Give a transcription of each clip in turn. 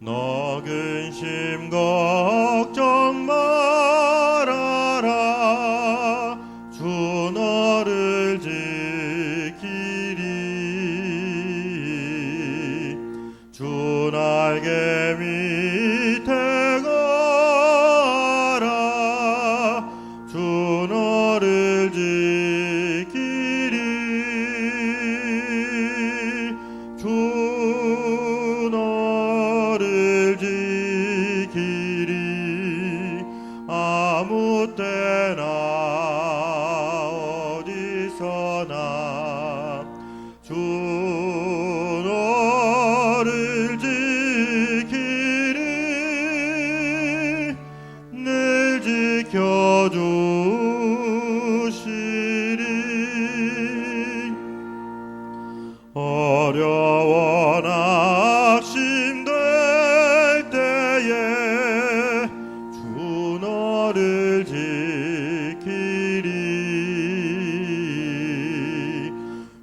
너 근심 걱정 말아라. 주 너를 지키리. 주 날개 밑에 거하라. 주 너를 지키리. 주 너를 지키리. 아무 때나 어디서나 주 너를 지키리. 늘 지켜주시리. 어려워 낙심될 때에 주 너를 지키리.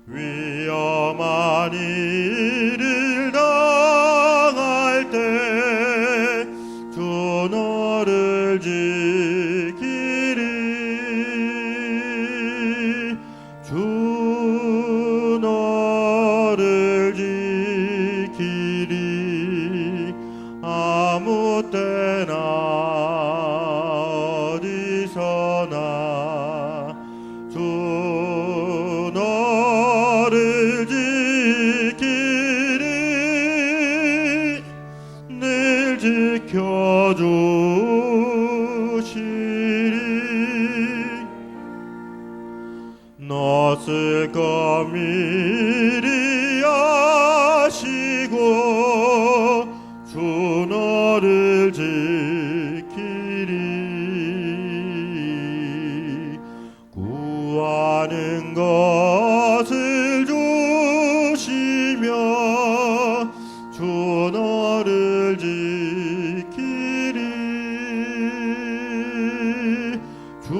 위험한 일을 당할 때 주 너를 지키리. 주 너를 지키리. 아무 때나 어디서나 주 너를 지키리. 늘 지켜주시리. 너 쓸거 미리 아시고 주 너를 지키리. 구하는 것을 주시며 주 너를 지키리. 주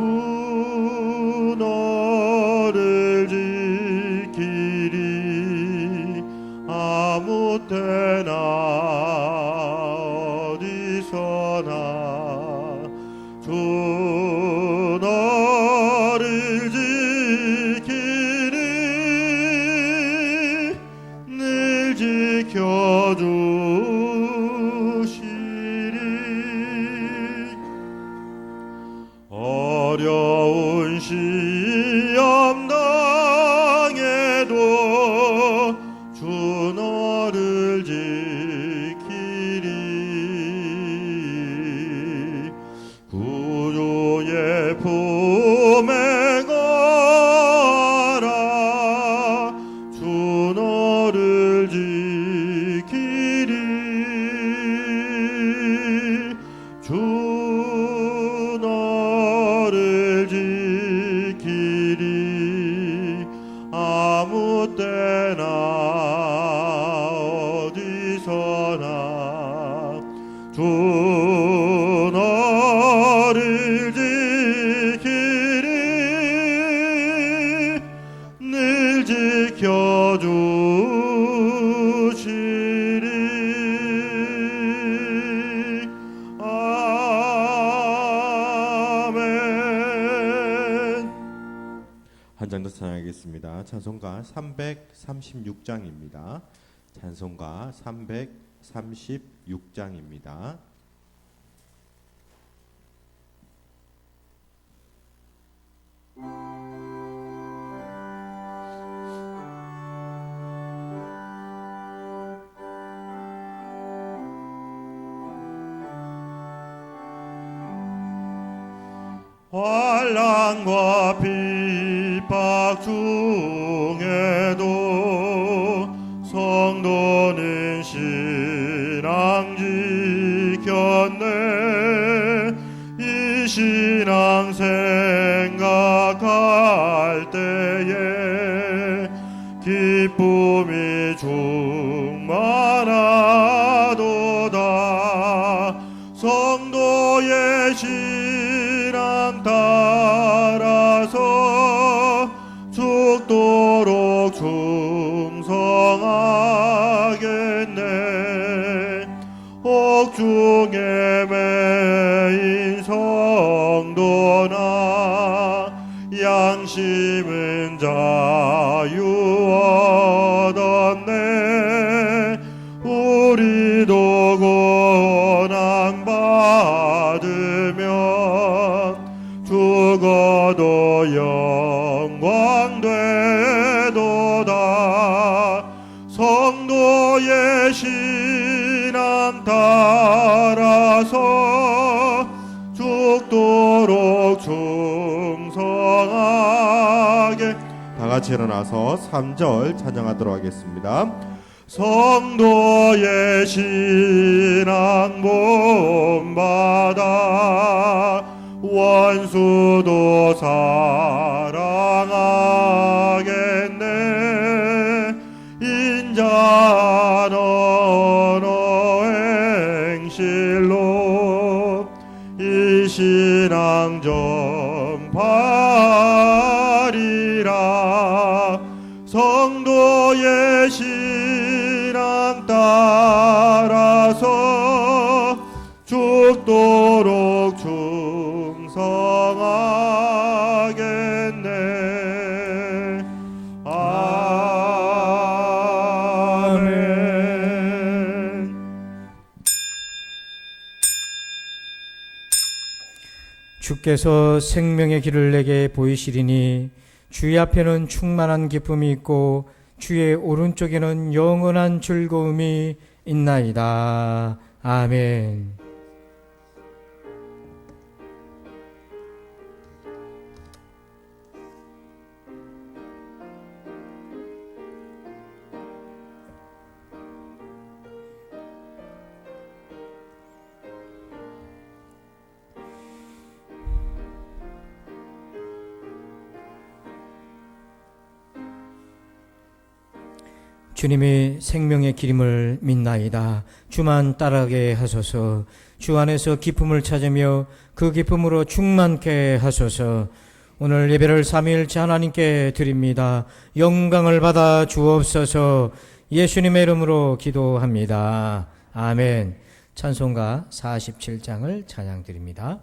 너를 지키리. 아무 때나 어디서나 주 너를 지키리. 늘 지켜주시리. 어려운 시험 당해도 주 너를 지키리. 구주의 품에 거하라. 주 너를 지키리. 주 너를 지키리. 아무 때나 어디서나 주 너를 지키리. 늘 지켜주시리. 아멘. 한 장 더 찬양하겠습니다. 찬송가 336장입니다. 찬송가 336장입니다. 환난과 핍박 중에도 성도는 신앙 지켰네. 이 신앙 생각할 때에 기쁨이 충만하도다. 성도의 신앙 따라서 죽도록 충성하겠네. 양심은 자유 얻었네. 우리도 고난 받으면 죽어도 영광 되도다. 성도의 신앙 따라서 죽도록 충성하게. 다 같이 일어나서 3절 찬양하도록 하겠습니다. 성도의 신앙 본받아 원수도 사랑하겠네. 인자한 언어 행실로 이 신앙 전파리라. 성도의 신앙 따라서 죽도록 충성하겠네. 아멘. 주께서 생명의 길을 내게 보이시리니 주의 앞에는 충만한 기쁨이 있고 주의 오른쪽에는 영원한 즐거움이 있나이다. 아멘. 주님이 생명의 길임을 믿나이다. 주만 따라가게 하소서. 주 안에서 기쁨을 찾으며 그 기쁨으로 충만케 하소서. 오늘 예배를 삼위일체 하나님께 드립니다. 영광을 받아 주옵소서. 예수님의 이름으로 기도합니다. 아멘. 찬송가 47장을 찬양드립니다.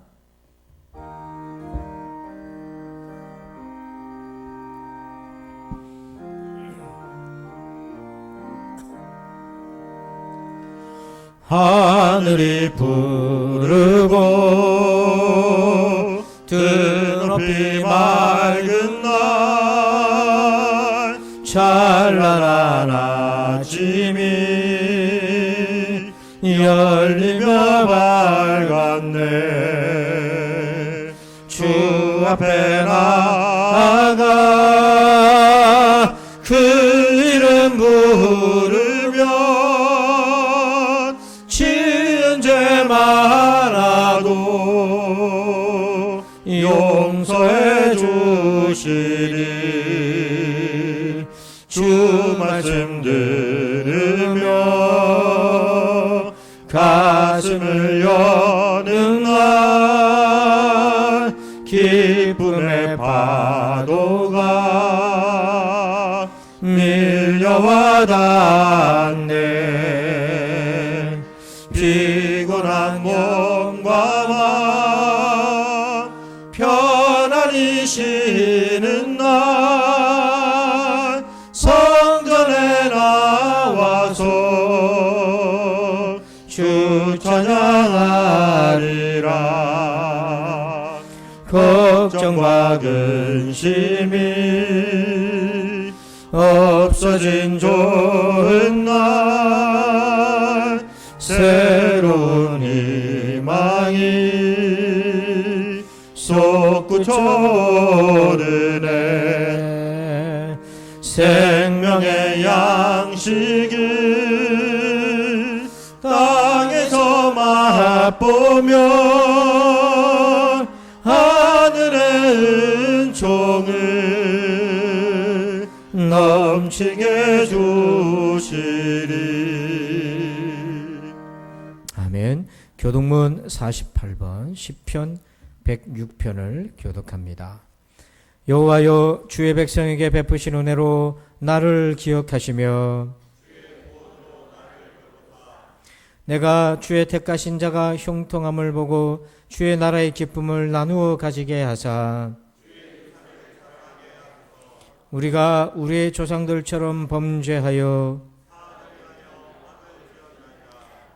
하늘이 부르고 드높이 맑은 날 찬란한 아침이 열리며 밝았네. 주 앞에 나아가 그 이름 부르며 지은 죄 많아도 용서해 주시리. 주 말씀 들으며 가슴을 여는 날 기쁨의 파도가 밀려와 닿네. 피곤한 몸과 마음 편안히 쉬는 날 성전에 나와서 주 찬양하리라. 걱정과 근심이 없어진 좋은 날 새로운 희망이 솟구쳐 오르네. 생명의 양식을 땅에서 맛보면 하늘의 은총을 넘치게 주시리. 아멘. 교독문 48번 시편 106편을 교독합니다. 여호와여, 주의 백성에게 베푸신 은혜로 나를 기억하시며 내가 주의 택하신 자가 형통함을 보고 주의 나라의 기쁨을 나누어 가지게 하사 우리가 우리의 조상들처럼 범죄하여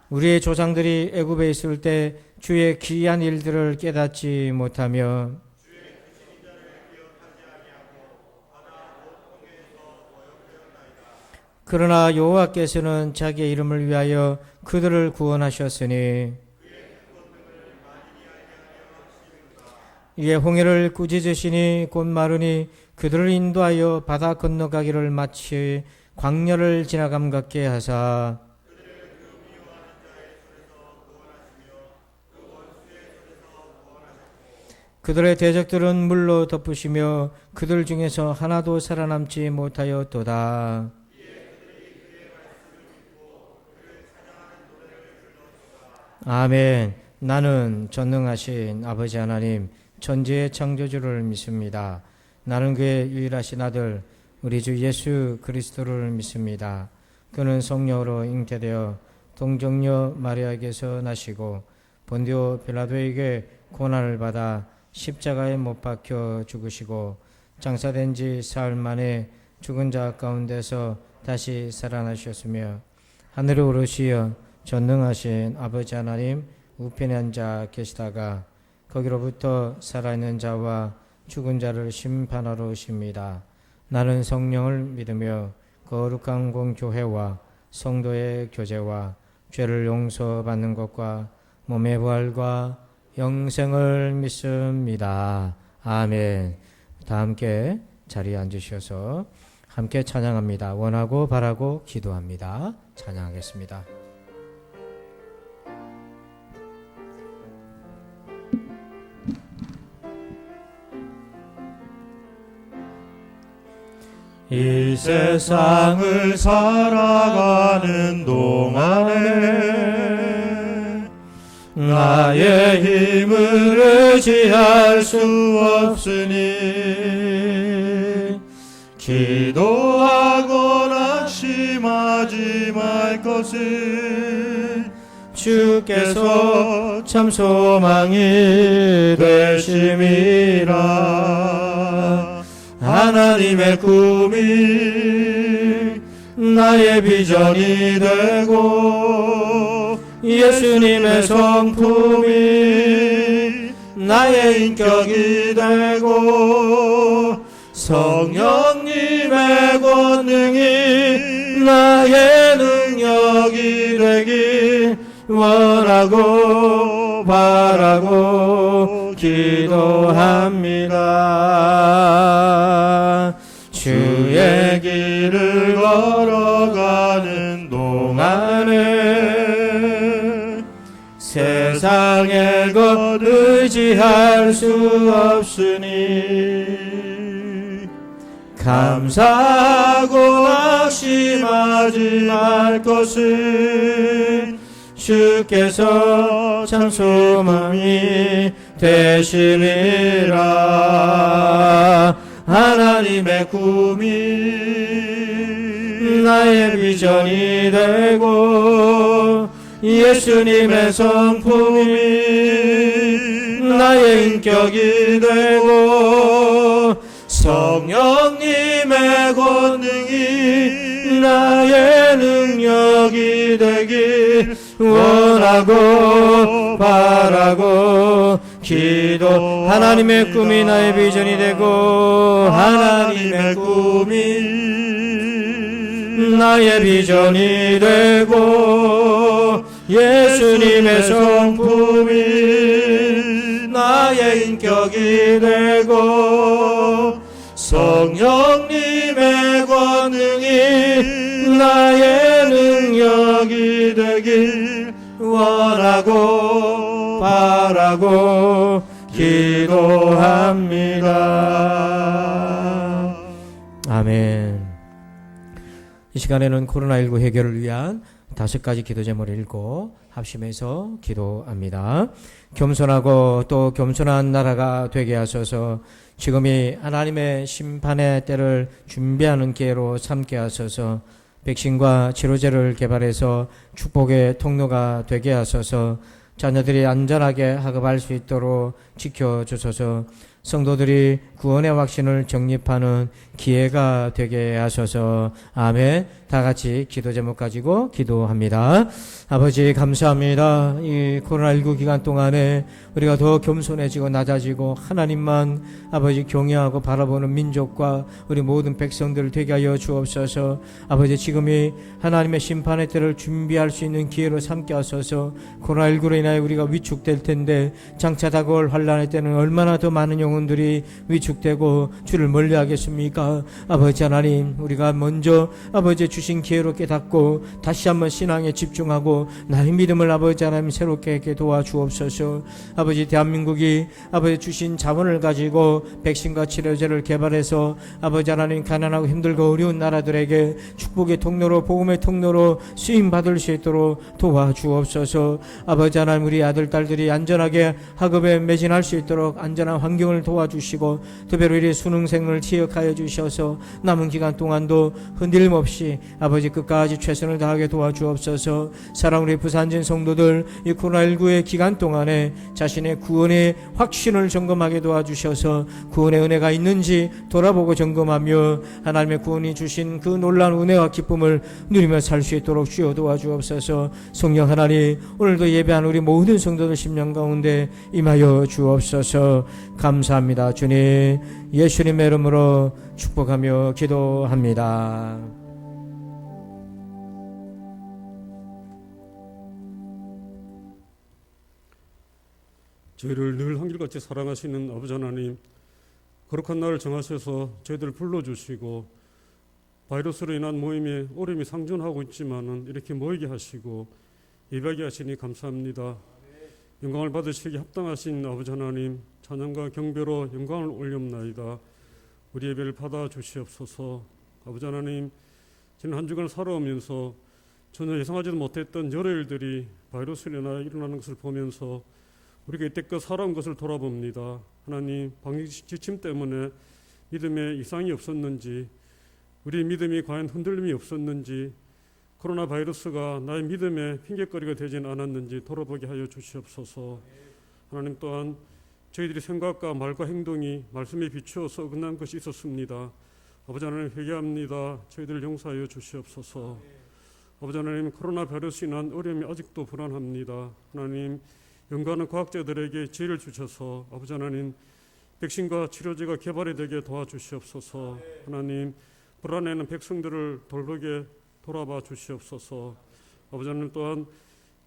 우리의 조상들이 애굽에 있을 때 주의 기이한 일들을 깨닫지 못하며 그러나 여호와께서는 자기의 이름을 위하여 그들을 구원하셨으니 이에 홍해를 꾸짖으시니 곧 마르니 그들을 인도하여 바다 건너가기를 마치 광야를 지나감 같게 하사 그들의 대적들은 물로 덮으시며 그들 중에서 하나도 살아남지 못하였도다. 아멘. 나는 전능하신 아버지 하나님 천지의 창조주를 믿습니다. 나는 그의 유일하신 아들 우리 주 예수 그리스도를 믿습니다. 그는 성령으로 잉태되어 동정녀 마리아에게서 나시고 본디오 빌라도에게 고난을 받아 십자가에 못 박혀 죽으시고 장사된 지 사흘 만에 죽은 자 가운데서 다시 살아나셨으며 하늘에 오르시어 전능하신 아버지 하나님 우편에 앉아 계시다가 거기로부터 살아있는 자와 죽은 자를 심판하러 오십니다. 나는 성령을 믿으며 거룩한 공교회와 성도의 교제와 죄를 용서받는 것과 몸의 부활과 영생을 믿습니다. 아멘. 다 함께 자리에 앉으셔서 함께 찬양합니다. 원하고 바라고 기도합니다. 찬양하겠습니다. 이 세상을 살아가는 동안에 나의 힘을 의지할 수 없으니 기도하고 낙심하지 말 것을 주께서 참 소망이 되심이라. 하나님의 꿈이 나의 비전이 되고 예수님의 성품이 나의 인격이 되고 성령님의 권능이 나의 능력이 되길 원하고 바라고 기도합니다. 주의 길을 걸어가는 동안에 세상의 것 의지할 수 없으니 감사하고 낙심하지 말 것을 주께서 참 소망이 되심이라. 하나님의 꿈이 나의 비전이 되고 예수님의 성품이 나의 인격이 되고 성령님의 권능이 나의 능력이 되길 원하고 바라고 기도. 하나님의 꿈이 나의 비전이 되고 하나님의 꿈이 나의 비전이 되고 예수님의 성품이 나의 인격이 되고 성령님의 권능이 나의 능력이 되길 원하고 바라고 기도합니다. 아멘. 이 시간에는 코로나19 해결을 위한 5가지 기도 제목을 읽고 합심해서 기도합니다. 겸손하고 또 겸손한 나라가 되게 하소서. 지금이 하나님의 심판의 때를 준비하는 기회로 삼게 하소서. 백신과 치료제를 개발해서 축복의 통로가 되게 하소서. 자녀들이 안전하게 학업할 수 있도록 지켜주소서. 성도들이 구원의 확신을 정립하는 기회가 되게 하소서. 아멘. 다 같이 기도 제목 가지고 기도합니다. 아버지 감사합니다. 이 코로나19 기간 동안에 우리가 더 겸손해지고 낮아지고 하나님만 아버지 경외하고 바라보는 민족과 우리 모든 백성들 되게 하여 주옵소서. 아버지 지금이 하나님의 심판의 때를 준비할 수 있는 기회로 삼게 하소서. 코로나19로 인하여 우리가 위축될 텐데 장차 다가올 환난의 때는 얼마나 더 많은 영혼들이 위축되고 주를 멀리하겠습니까? 아버지 하나님, 우리가 먼저 아버지 주신 기회로 깨닫고 다시 한번 신앙에 집중하고 나의 믿음을 아버지 하나님 새롭게 하게 도와주옵소서. 아버지 대한민국이 아버지 주신 자원을 가지고 백신과 치료제를 개발해서 아버지 하나님 가난하고 힘들고 어려운 나라들에게 축복의 통로로 복음의 통로로 쓰임 받을 수 있도록 도와주옵소서. 아버지 하나님, 우리 아들 딸들이 안전하게 학업에 매진할 수 있도록 안전한 환경을 도와주시고 특별히 우리 수능생을 지역하여 주셔서 남은 기간 동안도 흔들림 없이 아버지 끝까지 최선을 다하게 도와주옵소서. 사랑 우리 부산진 성도들 이 코로나19의 기간 동안에 자신의 구원의 확신을 점검하게 도와주셔서 구원의 은혜가 있는지 돌아보고 점검하며 하나님의 구원이 주신 그 놀라운 은혜와 기쁨을 누리며 살 수 있도록 주여 도와주옵소서. 성령 하나님, 오늘도 예배한 우리 모든 성도들 심령 가운데 임하여 주옵소서. 감사합니다. 주님 예수님의 이름으로 축복하며 기도합니다. 저희를 늘 한결같이 사랑하시는 아버지 하나님, 거룩한 날을 정하셔서 저희들을 불러주시고 바이러스로 인한 모임에 어려움이 상존하고 있지만은 이렇게 모이게 하시고 예배하게 하시니 감사합니다. 영광을 받으시기 합당하신 아버지 하나님, 찬양과 경배로 영광을 올리옵나이다. 우리 예배를 받아 주시옵소서. 아버지 하나님, 지난 한 주간을 살아오면서 전혀 예상하지도 못했던 여러 일들이 바이러스로 인하여 일어나는 것을 보면서 우리가 이때껏 살아온 것을 돌아봅니다. 하나님, 방역 지침 때문에 믿음에 이상이 없었는지, 우리 믿음이 과연 흔들림이 없었는지, 코로나 바이러스가 나의 믿음에 핑계거리가 되진 않았는지 돌아보게 하여 주시옵소서. 하나님, 또한 저희들이 생각과 말과 행동이 말씀에 비추어서 어긋난 것이 있었습니다. 아버지 하나님, 회개합니다. 저희들을 용서하여 주시옵소서. 아버지 하나님, 코로나 바이러스로 인한 어려움이 아직도 불안합니다. 하나님, 연구하는 과학자들에게 지혜를 주셔서 아버지 하나님, 백신과 치료제가 개발이 되게 도와주시옵소서. 하나님, 불안해하는 백성들을 돌보게 돌아봐 주시옵소서. 아버지 하나님, 또한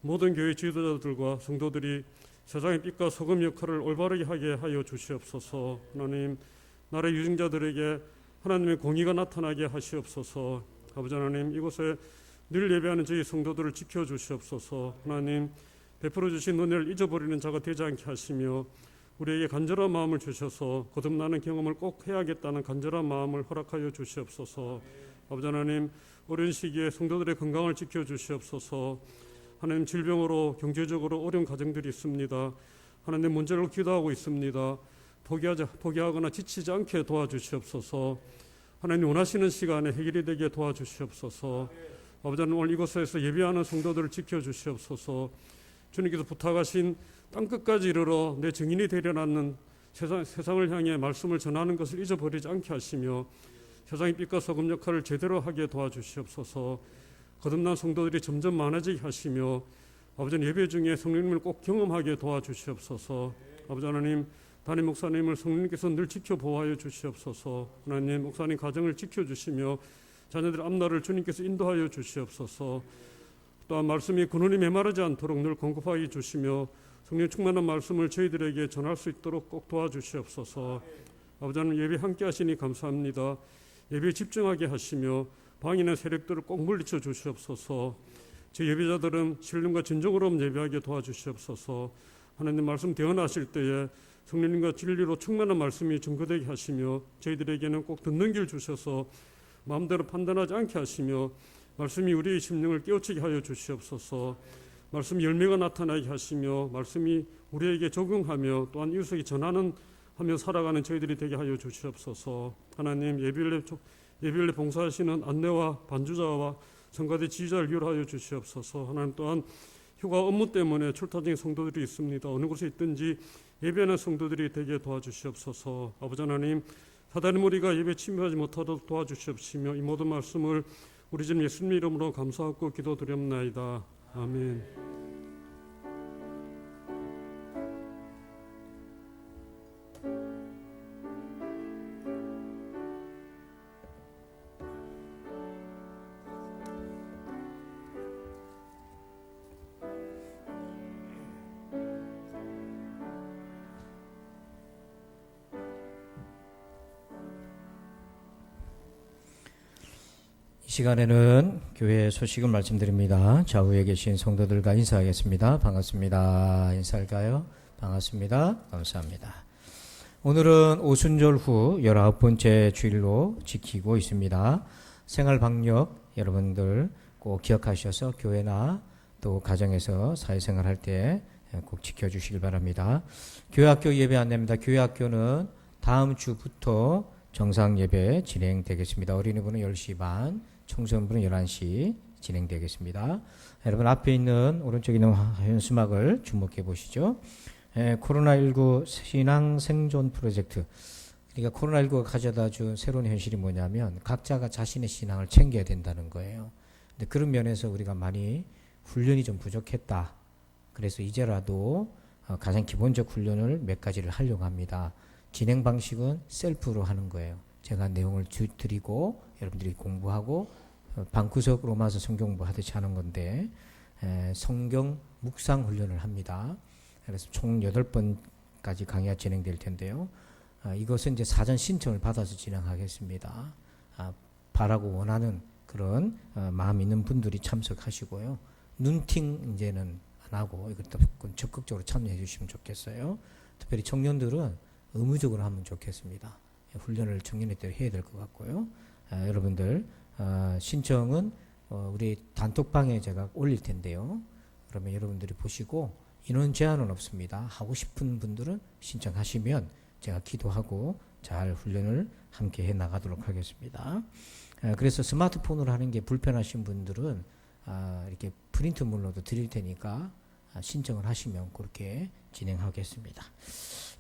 모든 교회 지도자들과 성도들이 세상의 빛과 소금 역할을 올바르게 하게 하여 주시옵소서. 하나님, 나라의 유증자들에게 하나님의 공의가 나타나게 하시옵소서. 아버지 하나님, 이곳에 늘 예배하는 저희 성도들을 지켜주시옵소서. 하나님, 베풀어 주신 은혜를 잊어버리는 자가 되지 않게 하시며 우리에게 간절한 마음을 주셔서 거듭나는 경험을 꼭 해야겠다는 간절한 마음을 허락하여 주시옵소서. 아버지 하나님, 어려운 시기에 성도들의 건강을 지켜주시옵소서. 하나님, 질병으로 경제적으로 어려운 가정들이 있습니다. 하나님, 문제를 기도하고 있습니다. 포기하거나 지치지 않게 도와주시옵소서. 하나님, 원하시는 시간에 해결이 되게 도와주시옵소서. 아버지 하나님, 오늘 이곳에서 예배하는 성도들을 지켜주시옵소서. 주님께서 부탁하신 땅끝까지 이르러 내 증인이 되려는 세상을 향해 말씀을 전하는 것을 잊어버리지 않게 하시며 세상의 빛과 소금 역할을 제대로 하게 도와주시옵소서. 거듭난 성도들이 점점 많아지게 하시며 아버지 예배 중에 성령님을 꼭 경험하게 도와주시옵소서. 아버지 하나님, 담임 목사님을 성령님께서 늘 지켜보호하여 주시옵소서. 하나님, 목사님 가정을 지켜주시며 자녀들의 앞날을 주님께서 인도하여 주시옵소서. 또한 말씀이 근원이 메마르지 않도록 늘 공급하여 주시며 성령 충만한 말씀을 저희들에게 전할 수 있도록 꼭 도와주시옵소서. 아버지 하나님, 예배 함께 하시니 감사합니다. 예배에 집중하게 하시며 방해하는 세력들을 꼭 물리쳐 주시옵소서. 제 예배자들은 신령과 진정으로 예배하게 도와주시옵소서. 하나님, 말씀 대언하실 때에 성령님과 진리로 충만한 말씀이 증거되게 하시며 저희들에게는 꼭 듣는 길 주셔서 마음대로 판단하지 않게 하시며 말씀이 우리의 심령을 깨우치게 하여 주시옵소서. 말씀 열매가 나타나게 하시며 말씀이 우리에게 적응하며 또한 이웃에게 전하는 하며 살아가는 저희들이 되게 하여 주시옵소서. 하나님, 예비일에 봉사하시는 안내와 반주자와 성가대 지휘자를 유로하여 주시옵소서. 하나님, 또한 휴가 업무 때문에 출타 중인 성도들이 있습니다. 어느 곳에 있든지 예배하는 성도들이 되게 도와주시옵소서. 아버지 하나님, 사단의 무리가 예배 침입하지 못하도록 도와주시옵시며 이 모든 말씀을 우리 주 예수님 이름으로 감사하고 기도드렸나이다. 아멘. 이 시간에는 교회 소식을 말씀드립니다. 좌우에 계신 성도들과 인사하겠습니다. 반갑습니다. 인사할까요? 반갑습니다. 감사합니다. 오늘은 오순절 후 19번째 주일로 지키고 있습니다. 생활방역 여러분들 꼭 기억하셔서 교회나 또 가정에서 사회생활 할 때 꼭 지켜주시길 바랍니다. 교회학교 예배 안내입니다. 교회학교는 다음 주부터 정상 예배 진행되겠습니다. 어린이부는 10시 반, 청소년부는 11시 진행되겠습니다. 여러분 앞에 있는 오른쪽에 있는 현수막을 주목해 보시죠. 코로나19 신앙 생존 프로젝트. 그러니까 코로나19가 가져다 준 새로운 현실이 뭐냐면 각자가 자신의 신앙을 챙겨야 된다는 거예요. 근데 그런 면에서 우리가 많이 훈련이 좀 부족했다. 그래서 이제라도 가장 기본적 훈련을 몇 가지를 하려고 합니다. 진행 방식은 셀프로 하는 거예요. 제가 내용을 드리고 여러분들이 공부하고 방구석 로마서 성경 공부하듯이 하는 건데 성경 묵상 훈련을 합니다. 그래서 총 8번까지 강의가 진행될 텐데요. 이것은 이제 사전 신청을 받아서 진행하겠습니다. 바라고 원하는 그런 마음 있는 분들이 참석하시고요. 눈팅 이제는 안 하고 이것도 적극적으로 참여해 주시면 좋겠어요. 특별히 청년들은 의무적으로 하면 좋겠습니다. 훈련을 청년회 때 해야 될 것 같고요. 여러분들 신청은 우리 단톡방에 제가 올릴 텐데요. 그러면 여러분들이 보시고 인원 제한은 없습니다. 하고 싶은 분들은 신청하시면 제가 기도하고 잘 훈련을 함께 해 나가도록 하겠습니다. 그래서 스마트폰으로 하는 게 불편하신 분들은 이렇게 프린트물로도 드릴 테니까 신청을 하시면 그렇게 진행하겠습니다.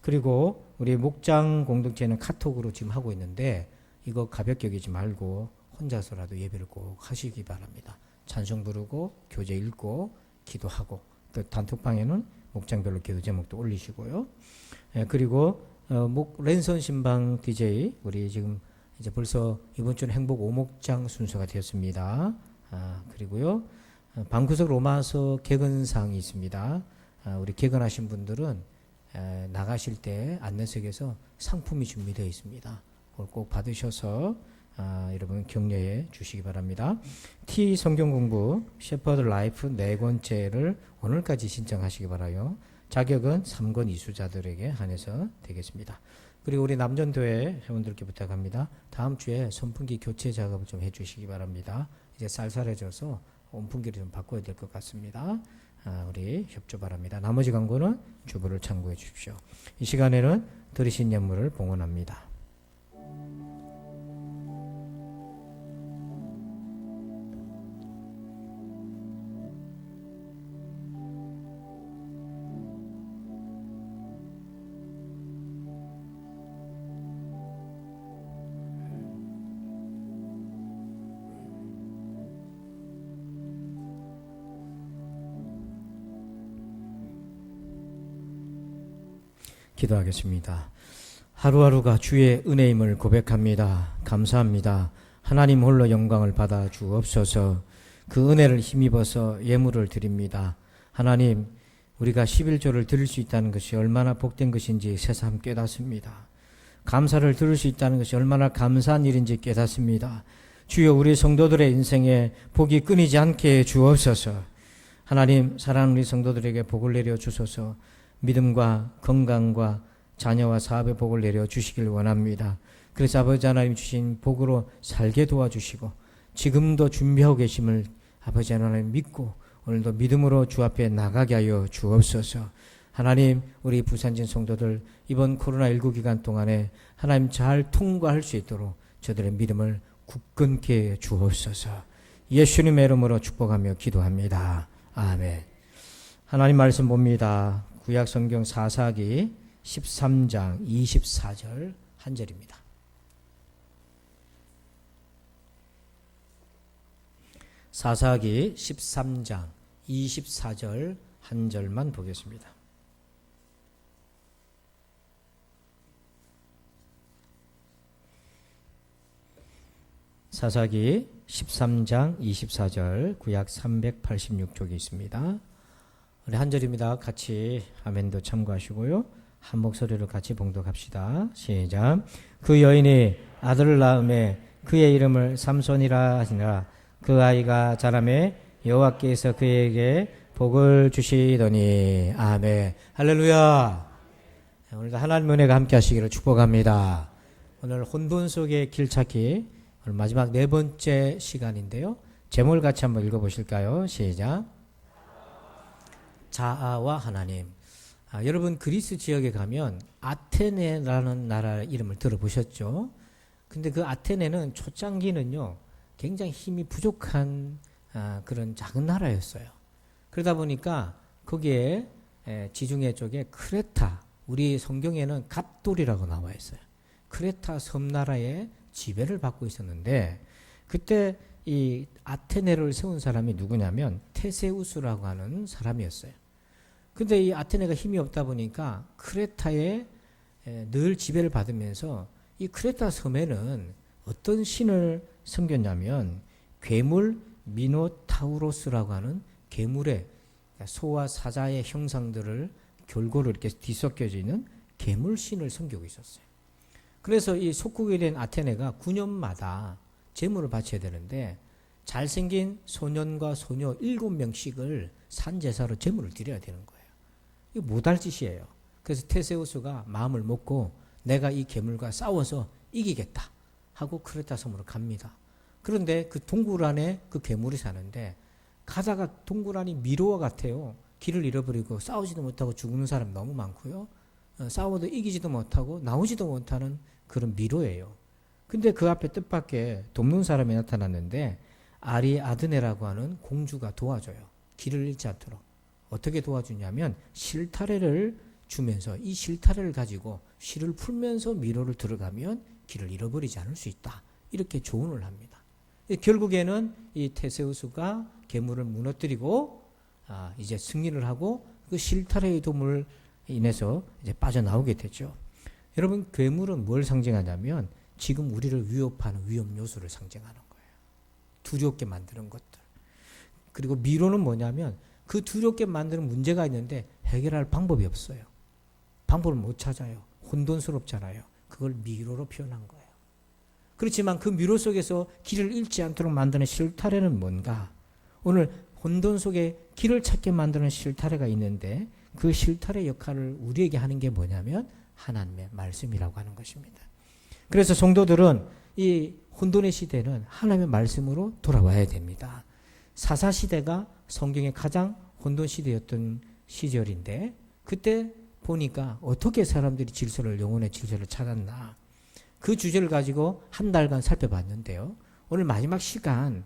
그리고 우리 목장 공동체는 카톡으로 지금 하고 있는데 이거 가볍게 여기지 말고 혼자서라도 예배를 꼭 하시기 바랍니다. 찬송 부르고 교재 읽고 기도하고 또 단톡방에는 목장별로 기도 제목도 올리시고요. 그리고 랜선 신방 DJ 우리 지금 이제 벌써 이번 주는 행복 오목장 순서가 되었습니다. 그리고요 방구석 로마서 개근사항이 있습니다. 우리 개근하신 분들은 나가실 때 안내석에서 상품이 준비되어 있습니다. 그걸 꼭 받으셔서 여러분 격려해 주시기 바랍니다. T 성경공부 셰퍼드 라이프 4권째를 오늘까지 신청하시기 바라요. 자격은 3권 이수자들에게 한해서 되겠습니다. 그리고 우리 남전도회 회원들께 부탁합니다. 다음 주에 선풍기 교체 작업을 좀 해주시기 바랍니다. 이제 쌀쌀해져서 온풍기를 좀 바꿔야 될 것 같습니다. 우리 협조 바랍니다. 나머지 광고는 주부를 참고해 주십시오. 이 시간에는 들으신 예물을 봉헌합니다. 기도하겠습니다. 하루하루가 주의 은혜임을 고백합니다. 감사합니다. 하나님 홀로 영광을 받아 주옵소서. 그 은혜를 힘입어서 예물을 드립니다. 하나님, 우리가 11조를 드릴 수 있다는 것이 얼마나 복된 것인지 새삼 깨닫습니다. 감사를 들을 수 있다는 것이 얼마나 감사한 일인지 깨닫습니다. 주여 우리 성도들의 인생에 복이 끊이지 않게 해 주옵소서. 하나님, 사랑하는 우리 성도들에게 복을 내려 주소서. 믿음과 건강과 자녀와 사업의 복을 내려 주시길 원합니다. 그래서 아버지 하나님 주신 복으로 살게 도와주시고 지금도 준비하고 계심을 아버지 하나님 믿고 오늘도 믿음으로 주 앞에 나가게 하여 주옵소서. 하나님, 우리 부산진 성도들 이번 코로나19 기간 동안에 하나님 잘 통과할 수 있도록 저들의 믿음을 굳건케 해 주옵소서. 예수님의 이름으로 축복하며 기도합니다. 아멘. 하나님 말씀 봅니다. 구약 성경 사사기 13장 24절 한 절입니다. 사사기 13장 24절 한 절만 보겠습니다. 사사기 13장 24절 구약 386쪽에 있습니다. 우리 한 절입니다. 같이 아멘도 참고하시고요. 한 목소리로 같이 봉독합시다. 시작. 그 여인이 아들을 낳음에 그의 이름을 삼손이라 하시니라. 그 아이가 자라매 여호와께서 그에게 복을 주시더니. 아멘. 할렐루야. 오늘도 하나님의 은혜가 함께 하시기를 축복합니다. 오늘 혼돈 속의 길찾기 오늘 마지막 네 번째 시간인데요. 제목을 같이 한번 읽어보실까요? 시작. 자아와 하나님. 여러분 그리스 지역에 가면 아테네라는 나라 이름을 들어보셨죠? 근데 그 아테네는 초창기는요 굉장히 힘이 부족한 그런 작은 나라였어요. 그러다 보니까 거기에 지중해 쪽에 크레타, 우리 성경에는 갑돌이라고 나와 있어요. 크레타 섬나라의 지배를 받고 있었는데 그때 이 아테네를 세운 사람이 누구냐면 테세우스라고 하는 사람이었어요. 근데 이 아테네가 힘이 없다 보니까 크레타에 늘 지배를 받으면서 이 크레타 섬에는 어떤 신을 섬겼냐면 괴물 미노타우로스라고 하는 괴물의 소와 사자의 형상들을 골고루 이렇게 뒤섞여져 있는 괴물신을 섬기고 있었어요. 그래서 이 속국이 된 아테네가 9년마다 제물을 바쳐야 되는데 잘생긴 소년과 소녀 7명씩을 산제사로 제물을 드려야 되는 거예요. 이거 못할 짓이에요. 그래서 테세우스가 마음을 먹고 내가 이 괴물과 싸워서 이기겠다 하고 크레타 섬으로 갑니다. 그런데 그 동굴 안에 그 괴물이 사는데 가다가 동굴 안이 미로와 같아요. 길을 잃어버리고 싸우지도 못하고 죽는 사람 너무 많고요. 싸워도 이기지도 못하고 나오지도 못하는 그런 미로예요. 근데 그 앞에 뜻밖의 돕는 사람이 나타났는데 아리아드네라고 하는 공주가 도와줘요. 길을 잃지 않도록. 어떻게 도와주냐면 실타래를 주면서 이 실타래를 가지고 실을 풀면서 미로를 들어가면 길을 잃어버리지 않을 수 있다. 이렇게 조언을 합니다. 결국에는 이 테세우스가 괴물을 무너뜨리고 이제 승리를 하고 그 실타래의 도움을 인해서 이제 빠져나오게 되죠. 여러분 괴물은 뭘 상징하냐면 지금 우리를 위협하는 위험 요소를 상징하는 거예요. 두렵게 만드는 것들. 그리고 미로는 뭐냐면 그 두렵게 만드는 문제가 있는데 해결할 방법이 없어요. 방법을 못 찾아요. 혼돈스럽잖아요. 그걸 미로로 표현한 거예요. 그렇지만 그 미로 속에서 길을 잃지 않도록 만드는 실타래는 뭔가? 오늘 혼돈 속에 길을 찾게 만드는 실타래가 있는데 그 실타래 역할을 우리에게 하는 게 뭐냐면 하나님의 말씀이라고 하는 것입니다. 그래서 성도들은 이 혼돈의 시대는 하나님의 말씀으로 돌아와야 됩니다. 사사시대가 성경의 가장 혼돈 시대였던 시절인데 그때 보니까 어떻게 사람들이 질서를 영혼의 질서를 찾았나 그 주제를 가지고 한 달간 살펴봤는데요. 오늘 마지막 시간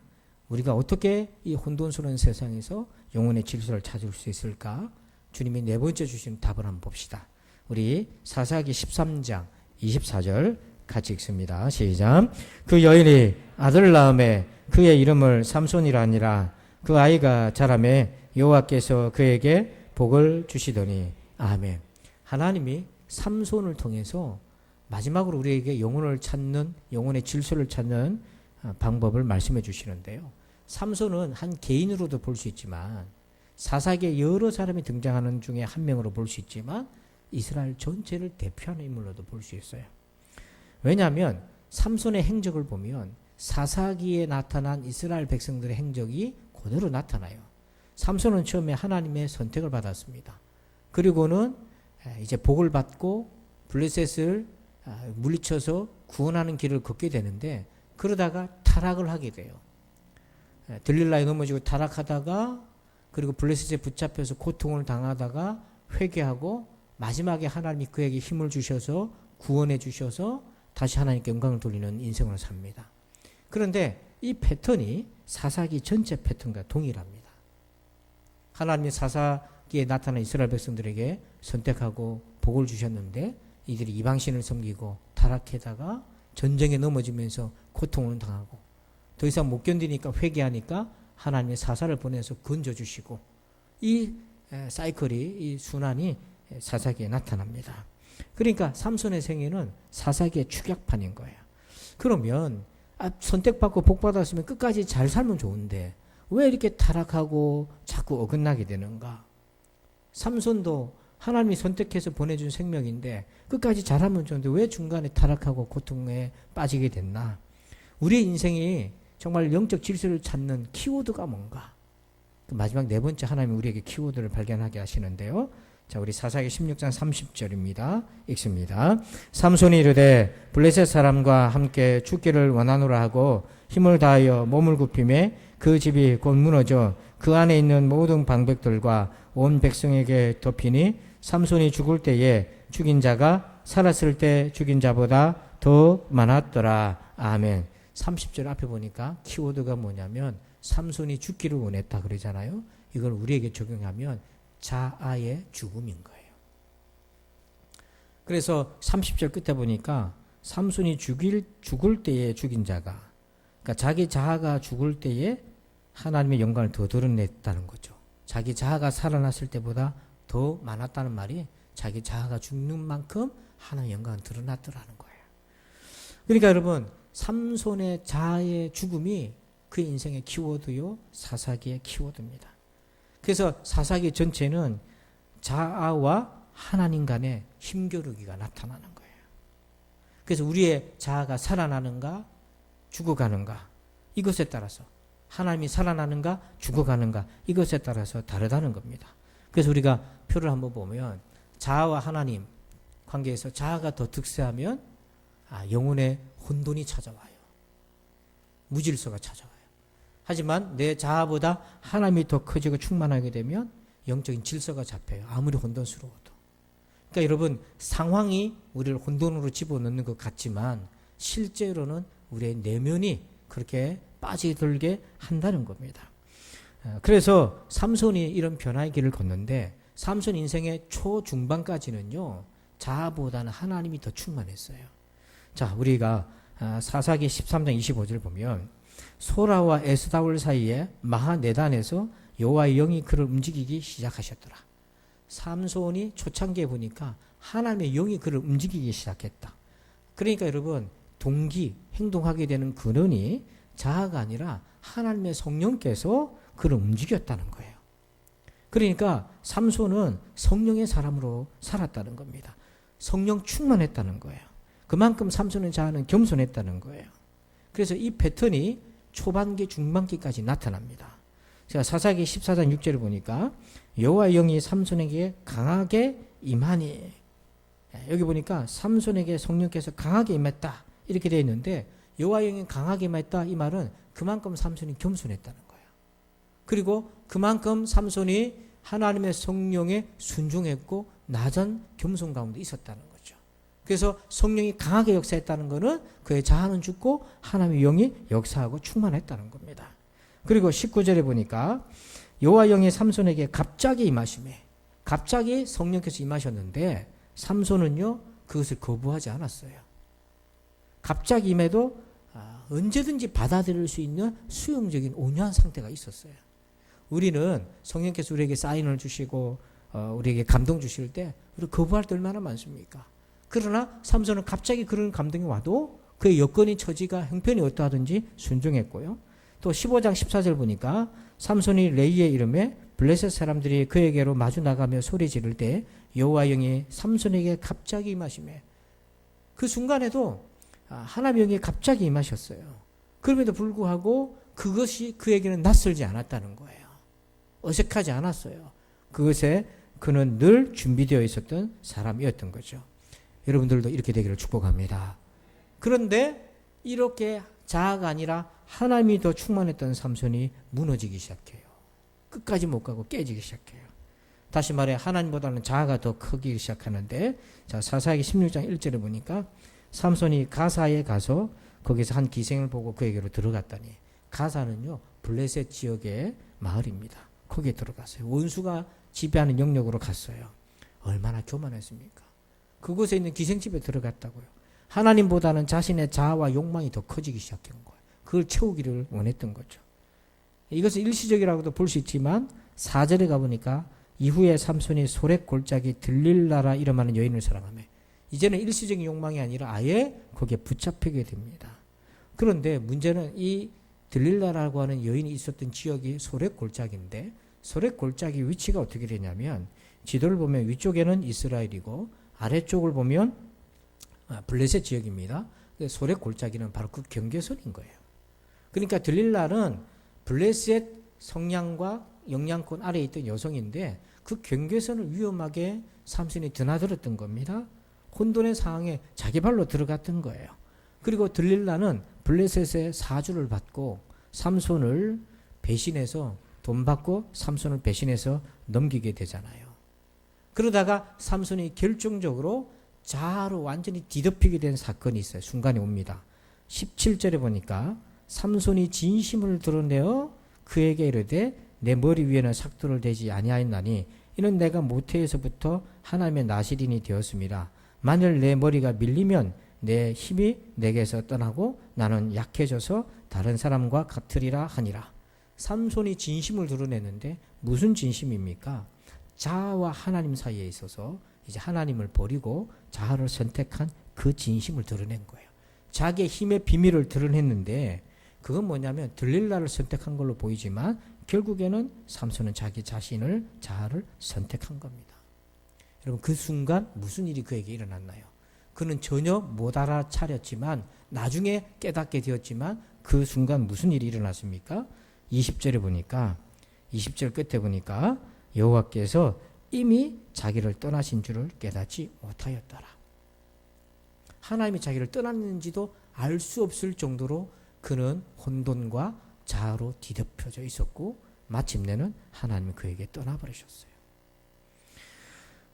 우리가 어떻게 이 혼돈스러운 세상에서 영혼의 질서를 찾을 수 있을까? 주님이 네 번째 주신 답을 한번 봅시다. 우리 사사기 13장 24절 같이 읽습니다. 시작. 그 여인이 아들을 낳음에 그의 이름을 삼손이라 하니라. 그 아이가 자라매 여호와께서 그에게 복을 주시더니. 아멘. 하나님이 삼손을 통해서 마지막으로 우리에게 영혼을 찾는 영혼의 질서를 찾는 방법을 말씀해 주시는데요. 삼손은 한 개인으로도 볼 수 있지만 사사기에 여러 사람이 등장하는 중에 한 명으로 볼 수 있지만 이스라엘 전체를 대표하는 인물로도 볼 수 있어요. 왜냐하면 삼손의 행적을 보면 사사기에 나타난 이스라엘 백성들의 행적이 그대로 나타나요. 삼손은 처음에 하나님의 선택을 받았습니다. 그리고는 이제 복을 받고 블레셋을 물리쳐서 구원하는 길을 걷게 되는데 그러다가 타락을 하게 돼요. 들릴라에 넘어지고 타락하다가 그리고 블레셋에 붙잡혀서 고통을 당하다가 회개하고 마지막에 하나님이 그에게 힘을 주셔서 구원해 주셔서 다시 하나님께 영광을 돌리는 인생을 삽니다. 그런데 이 패턴이 사사기 전체 패턴과 동일합니다. 하나님이 사사기에 나타난 이스라엘 백성들에게 선택하고 복을 주셨는데 이들이 이방신을 섬기고 타락해다가 전쟁에 넘어지면서 고통을 당하고 더 이상 못 견디니까 회개하니까 하나님의 사사를 보내서 건져주시고 이 사이클이 이 순환이 사사기에 나타납니다. 그러니까 삼손의 생애는 사사기의 축약판인 거예요. 그러면 선택받고 복받았으면 끝까지 잘 살면 좋은데 왜 이렇게 타락하고 자꾸 어긋나게 되는가? 삼손도 하나님이 선택해서 보내준 생명인데 끝까지 잘하면 좋은데 왜 중간에 타락하고 고통에 빠지게 됐나? 우리의 인생이 정말 영적 질서를 찾는 키워드가 뭔가? 마지막 네 번째 하나님이 우리에게 키워드를 발견하게 하시는데요. 자, 우리 사사기 16장 30절입니다. 읽습니다. 삼손이 이르되 블레셋 사람과 함께 죽기를 원하노라 하고 힘을 다하여 몸을 굽히매 그 집이 곧 무너져 그 안에 있는 모든 방백들과 온 백성에게 덮이니 삼손이 죽을 때에 죽인 자가 살았을 때 죽인 자보다 더 많았더라. 아멘. 30절 앞에 보니까 키워드가 뭐냐면 삼손이 죽기를 원했다 그러잖아요. 이걸 우리에게 적용하면 자아의 죽음인 거예요. 그래서 30절 끝에 보니까 삼손이 죽을 때에 죽인 자가, 그러니까 자기 자아가 죽을 때에 하나님의 영광을 더 드러냈다는 거죠. 자기 자아가 살아났을 때보다 더 많았다는 말이 자기 자아가 죽는 만큼 하나님의 영광을 드러났더라는 거예요. 그러니까 여러분, 삼손의 자아의 죽음이 그의 인생의 키워드요, 사사기의 키워드입니다. 그래서 사사기 전체는 자아와 하나님 간의 힘겨루기가 나타나는 거예요. 그래서 우리의 자아가 살아나는가 죽어가는가 이것에 따라서, 하나님이 살아나는가 죽어가는가 이것에 따라서 다르다는 겁니다. 그래서 우리가 표를 한번 보면 자아와 하나님 관계에서 자아가 더 득세하면 영혼의 혼돈이 찾아와요. 무질서가 찾아와요. 하지만 내 자아보다 하나님이 더 커지고 충만하게 되면 영적인 질서가 잡혀요. 아무리 혼돈스러워도. 그러니까 여러분, 상황이 우리를 혼돈으로 집어넣는 것 같지만 실제로는 우리의 내면이 그렇게 빠져들게 한다는 겁니다. 그래서 삼손이 이런 변화의 길을 걷는데 삼손 인생의 초중반까지는요, 자아보다는 하나님이 더 충만했어요. 자, 우리가 사사기 13장 25절 보면 소라와 에스다올 사이에 마하네단에서 여호와의 영이 그를 움직이기 시작하셨더라. 삼손이 초창기에 보니까 하나님의 영이 그를 움직이기 시작했다. 그러니까 여러분, 동기, 행동하게 되는 근원이 자아가 아니라 하나님의 성령께서 그를 움직였다는 거예요. 그러니까 삼손은 성령의 사람으로 살았다는 겁니다. 성령 충만했다는 거예요. 그만큼 삼손의 자아는 겸손했다는 거예요. 그래서 이 패턴이 초반기, 중반기까지 나타납니다. 제가 사사기 14장 6절을 보니까 여호와의 영이 삼손에게 강하게 임하니, 여기 보니까 삼손에게 성령께서 강하게 임했다 이렇게 되어 있는데, 여호와의 영이 강하게 임했다 이 말은 그만큼 삼손이 겸손했다는 거예요. 그리고 그만큼 삼손이 하나님의 성령에 순종했고 낮은 겸손 가운데 있었다는 거죠. 그래서 성령이 강하게 역사했다는 것은 그의 자아는 죽고 하나님의 영이 역사하고 충만했다는 겁니다. 그리고 19절에 보니까 여호와 영이 삼손에게 갑자기 임하심에, 갑자기 성령께서 임하셨는데 삼손은요 그것을 거부하지 않았어요. 갑자기 임해도 언제든지 받아들일 수 있는 수용적인 온유한 상태가 있었어요. 우리는 성령께서 우리에게 사인을 주시고 우리에게 감동 주실 때 우리 거부할 때 얼마나 많습니까? 그러나 삼손은 갑자기 그런 감동이 와도 그의 여건이, 처지가, 형편이 어떠하든지 순종했고요. 또 15장 14절 보니까 삼손이 레이의 이름에 블레셋 사람들이 그에게로 마주 나가며 소리 지를 때 여호와 영이 삼손에게 갑자기 임하시매, 그 순간에도 하나님의 영이 갑자기 임하셨어요. 그럼에도 불구하고 그것이 그에게는 낯설지 않았다는 거예요. 어색하지 않았어요. 그것에 그는 늘 준비되어 있었던 사람이었던 거죠. 여러분들도 이렇게 되기를 축복합니다. 그런데 이렇게 자아가 아니라 하나님이 더 충만했던 삼손이 무너지기 시작해요. 끝까지 못 가고 깨지기 시작해요. 다시 말해 하나님보다는 자아가 더 크기 시작하는데, 자, 사사기 16장 1절에 보니까 삼손이 가사에 가서 거기서 한 기생을 보고 그에게로 들어갔더니, 가사는요 블레셋 지역의 마을입니다. 거기에 들어갔어요. 원수가 지배하는 영역으로 갔어요. 얼마나 교만했습니까? 그곳에 있는 기생집에 들어갔다고요. 하나님보다는 자신의 자아와 욕망이 더 커지기 시작한 거예요. 그걸 채우기를 원했던 거죠. 이것은 일시적이라고도 볼 수 있지만 4절에 가보니까 이후에 삼손이 소렛 골짜기 들릴라라 이름하는 여인을 사랑하며 이제는 일시적인 욕망이 아니라 아예 거기에 붙잡히게 됩니다. 그런데 문제는 이 들릴라라고 하는 여인이 있었던 지역이 소렛 골짜기인데 소렛 골짜기 위치가 어떻게 되냐면 지도를 보면 위쪽에는 이스라엘이고 아래쪽을 보면 블레셋 지역입니다. 소렛 골짜기는 바로 그 경계선인 거예요. 그러니까 들릴라는 블레셋 성량과 영향권 아래에 있던 여성인데 그 경계선을 위험하게 삼손이 드나들었던 겁니다. 혼돈의 상황에 자기 발로 들어갔던 거예요. 그리고 들릴라는 블레셋의 사주를 받고 삼손을 배신해서 돈 받고 삼손을 배신해서 넘기게 되잖아요. 그러다가 삼손이 결정적으로 자아로 완전히 뒤덮이게 된 사건이 있어요. 순간이 옵니다. 17절에 보니까 삼손이 진심을 드러내어 그에게 이르되 내 머리 위에는 삭도를 대지 아니하였나니 이는 내가 모태에서부터 하나님의 나시린이 되었습니다. 만일 내 머리가 밀리면 내 힘이 내게서 떠나고 나는 약해져서 다른 사람과 같으리라 하니라. 삼손이 진심을 드러내는데 무슨 진심입니까? 자아와 하나님 사이에 있어서 이제 하나님을 버리고 자아를 선택한 그 진심을 드러낸 거예요. 자기의 힘의 비밀을 드러냈는데 그건 뭐냐면 들릴라를 선택한 걸로 보이지만 결국에는 삼손은 자기 자신을 자아를 선택한 겁니다. 여러분 그 순간 무슨 일이 그에게 일어났나요? 그는 전혀 못 알아차렸지만 나중에 깨닫게 되었지만 그 순간 무슨 일이 일어났습니까? 20절에 보니까 20절 끝에 보니까 여호와께서 이미 자기를 떠나신 줄을 깨닫지 못하였더라. 하나님이 자기를 떠났는지도 알 수 없을 정도로 그는 혼돈과 자아로 뒤덮여져 있었고 마침내는 하나님이 그에게 떠나버리셨어요.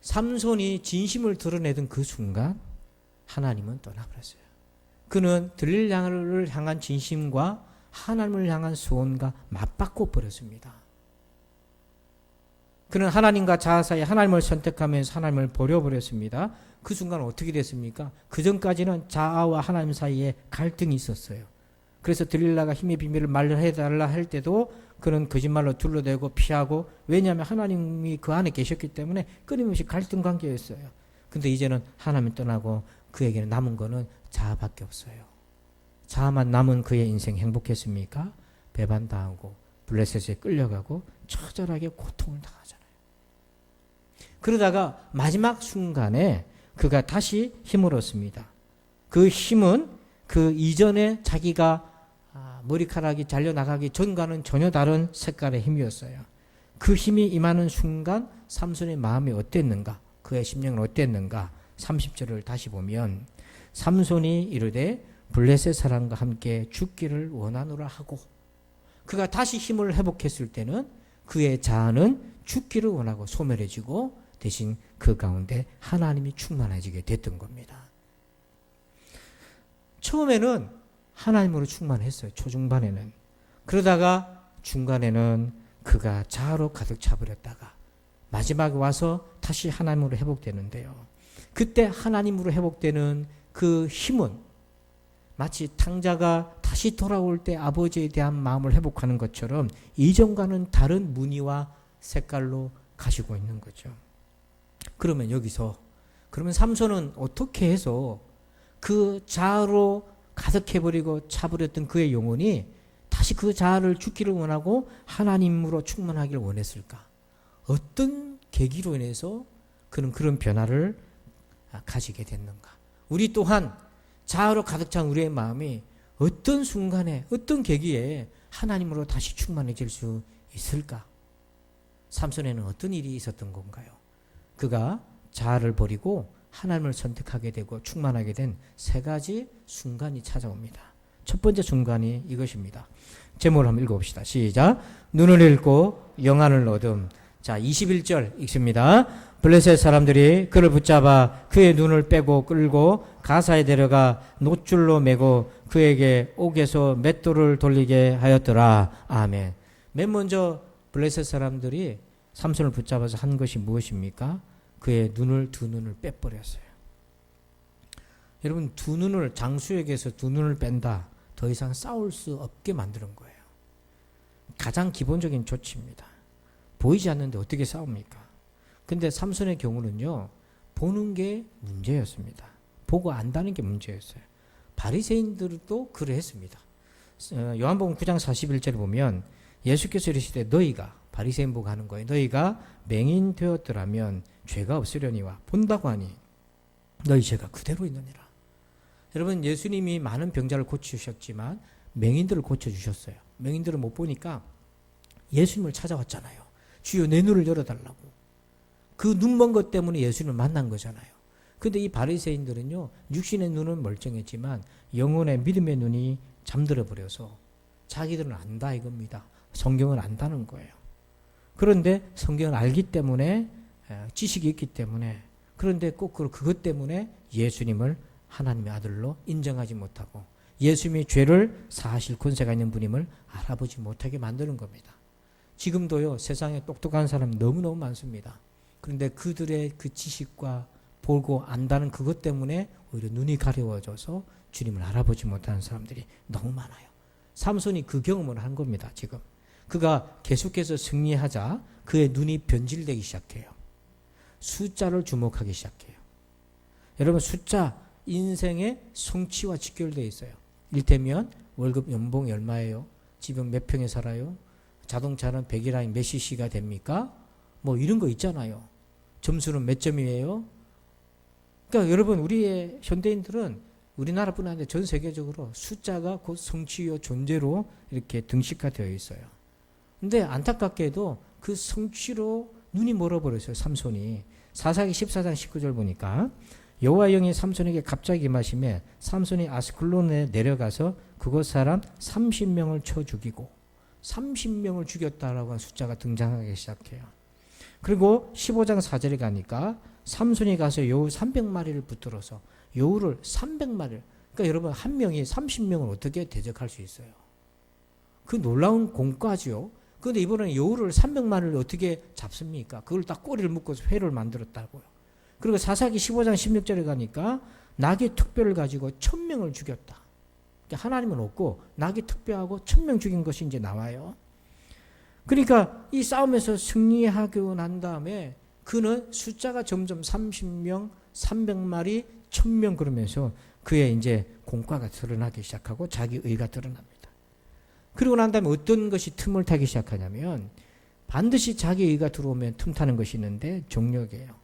삼손이 진심을 드러내던 그 순간 하나님은 떠나버렸어요. 그는 들릴라를 향한 진심과 하나님을 향한 소원과 맞바꿔 버렸습니다. 그는 하나님과 자아 사이에 하나님을 선택하면서 하나님을 버려버렸습니다. 그 순간 어떻게 됐습니까? 그 전까지는 자아와 하나님 사이에 갈등이 있었어요. 그래서 들릴라가 힘의 비밀을 말해달라 할 때도 그는 거짓말로 둘러대고 피하고 왜냐하면 하나님이 그 안에 계셨기 때문에 끊임없이 갈등 관계였어요. 근데 이제는 하나님이 떠나고 그에게는 남은 거는 자아밖에 없어요. 자아만 남은 그의 인생 행복했습니까? 배반당하고 블레셋에 끌려가고 처절하게 고통을 당하잖아요. 그러다가 마지막 순간에 그가 다시 힘을 얻습니다. 그 힘은 그 이전에 자기가 머리카락이 잘려나가기 전과는 전혀 다른 색깔의 힘이었어요. 그 힘이 임하는 순간 삼손의 마음이 어땠는가? 그의 심령은 어땠는가? 30절을 다시 보면 삼손이 이르되 블레셋 사람과 함께 죽기를 원하노라 하고 그가 다시 힘을 회복했을 때는 그의 자아는 죽기를 원하고 소멸해지고 대신 그 가운데 하나님이 충만해지게 됐던 겁니다. 처음에는 하나님으로 충만했어요. 초중반에는. 그러다가 중간에는 그가 자아로 가득 차버렸다가 마지막에 와서 다시 하나님으로 회복되는데요. 그때 하나님으로 회복되는 그 힘은 마치 탕자가 다시 돌아올 때 아버지에 대한 마음을 회복하는 것처럼 이전과는 다른 무늬와 색깔로 가지고 있는 거죠. 그러면 여기서 그러면 삼손은 어떻게 해서 그 자아로 가득해버리고 차버렸던 그의 영혼이 다시 그 자아를 죽기를 원하고 하나님으로 충만하기를 원했을까? 어떤 계기로 인해서 그는 그런 변화를 가지게 됐는가? 우리 또한 자아로 가득 찬 우리의 마음이 어떤 순간에 어떤 계기에 하나님으로 다시 충만해질 수 있을까? 삼손에는 어떤 일이 있었던 건가요? 그가 자아를 버리고 하나님을 선택하게 되고 충만하게 된 세 가지 순간이 찾아옵니다. 첫 번째 순간이 이것입니다. 제목을 한번 읽어봅시다. 시작. 눈을 읽고 영안을 얻음. 자, 21절 읽습니다. 블레셋 사람들이 그를 붙잡아 그의 눈을 빼고 끌고 가사에 데려가 놋줄로 매고 그에게 옥에서 맷돌을 돌리게 하였더라. 아멘. 맨 먼저 블레셋 사람들이 삼손을 붙잡아서 한 것이 무엇입니까? 그의 눈을 두 눈을 빼버렸어요. 여러분 두 눈을 장수에게서 두 눈을 뺀다. 더 이상 싸울 수 없게 만드는 거예요. 가장 기본적인 조치입니다. 보이지 않는데 어떻게 싸웁니까? 근데 삼손의 경우는요. 보는 게 문제였습니다. 보고 안다는 게 문제였어요. 바리새인들도 그러했습니다. 요한복음 9장 41절에 보면 예수께서 이르시되 너희가 바리새인 보고 하는 거예요. 너희가 맹인 되었더라면 죄가 없으려니와 본다고 하니 너희 죄가 그대로 있느니라. 여러분 예수님이 많은 병자를 고치셨지만 맹인들을 고쳐주셨어요. 맹인들을 못 보니까 예수님을 찾아왔잖아요. 주여 내 눈을 열어달라고. 그 눈 먼 것 때문에 예수님을 만난 거잖아요. 근데 이 바리새인들은요. 육신의 눈은 멀쩡했지만 영혼의 믿음의 눈이 잠들어 버려서 자기들은 안다 이겁니다. 성경을 안다는 거예요. 그런데 성경을 알기 때문에 지식이 있기 때문에 그런데 꼭 그것 때문에 예수님을 하나님의 아들로 인정하지 못하고 예수님이 죄를 사하실 권세가 있는 분임을 알아보지 못하게 만드는 겁니다. 지금도요. 세상에 똑똑한 사람이 너무너무 많습니다. 그런데 그들의 그 지식과 보고 안다는 그것 때문에 오히려 눈이 가려워져서 주님을 알아보지 못하는 사람들이 너무 많아요. 삼손이 그 경험을 한 겁니다. 지금. 그가 계속해서 승리하자 그의 눈이 변질되기 시작해요. 숫자를 주목하기 시작해요. 여러분 숫자 인생의 성취와 직결되어 있어요. 일테면 월급 연봉 얼마예요? 집은 몇 평에 살아요? 자동차는 100이라니 몇 cc가 됩니까? 뭐 이런 거 있잖아요. 점수는 몇 점이에요? 그러니까 여러분 우리의 현대인들은 우리나라뿐 아니라 전 세계적으로 숫자가 곧 성취요 존재로 이렇게 등식화되어 있어요. 근데 안타깝게도 그 성취로 눈이 멀어버렸어요. 삼손이. 사사기 14장 19절 보니까 여호와 영이 삼손에게 갑자기 임하심에 삼손이 아스클론에 내려가서 그곳 사람 30명을 쳐 죽이고 30명을 죽였다라고 하는 숫자가 등장하기 시작해요. 그리고 15장 4절에 가니까 삼손이 가서 여우 300마리를 붙들어서 여우를 300마리를 그러니까 여러분 한 명이 30명을 어떻게 대적할 수 있어요? 그 놀라운 공과죠. 그런데 이번에는 여우를 300마리를 어떻게 잡습니까? 그걸 딱 꼬리를 묶어서 회를 만들었다고요. 그리고 사사기 15장 16절에 가니까 낙의 특별을 가지고 1000명을 죽였다. 그러니까 하나님은 없고 낙의 특별하고 1000명 죽인 것이 이제 나와요. 그러니까 이 싸움에서 승리하고 난 다음에 그는 숫자가 점점 30명, 300마리, 1000명 그러면서 그의 이제 공과가 드러나기 시작하고 자기 의가 드러납니다. 그리고 난 다음에 어떤 것이 틈을 타기 시작하냐면 반드시 자기 의가 들어오면 틈 타는 것이 있는데 정력이에요.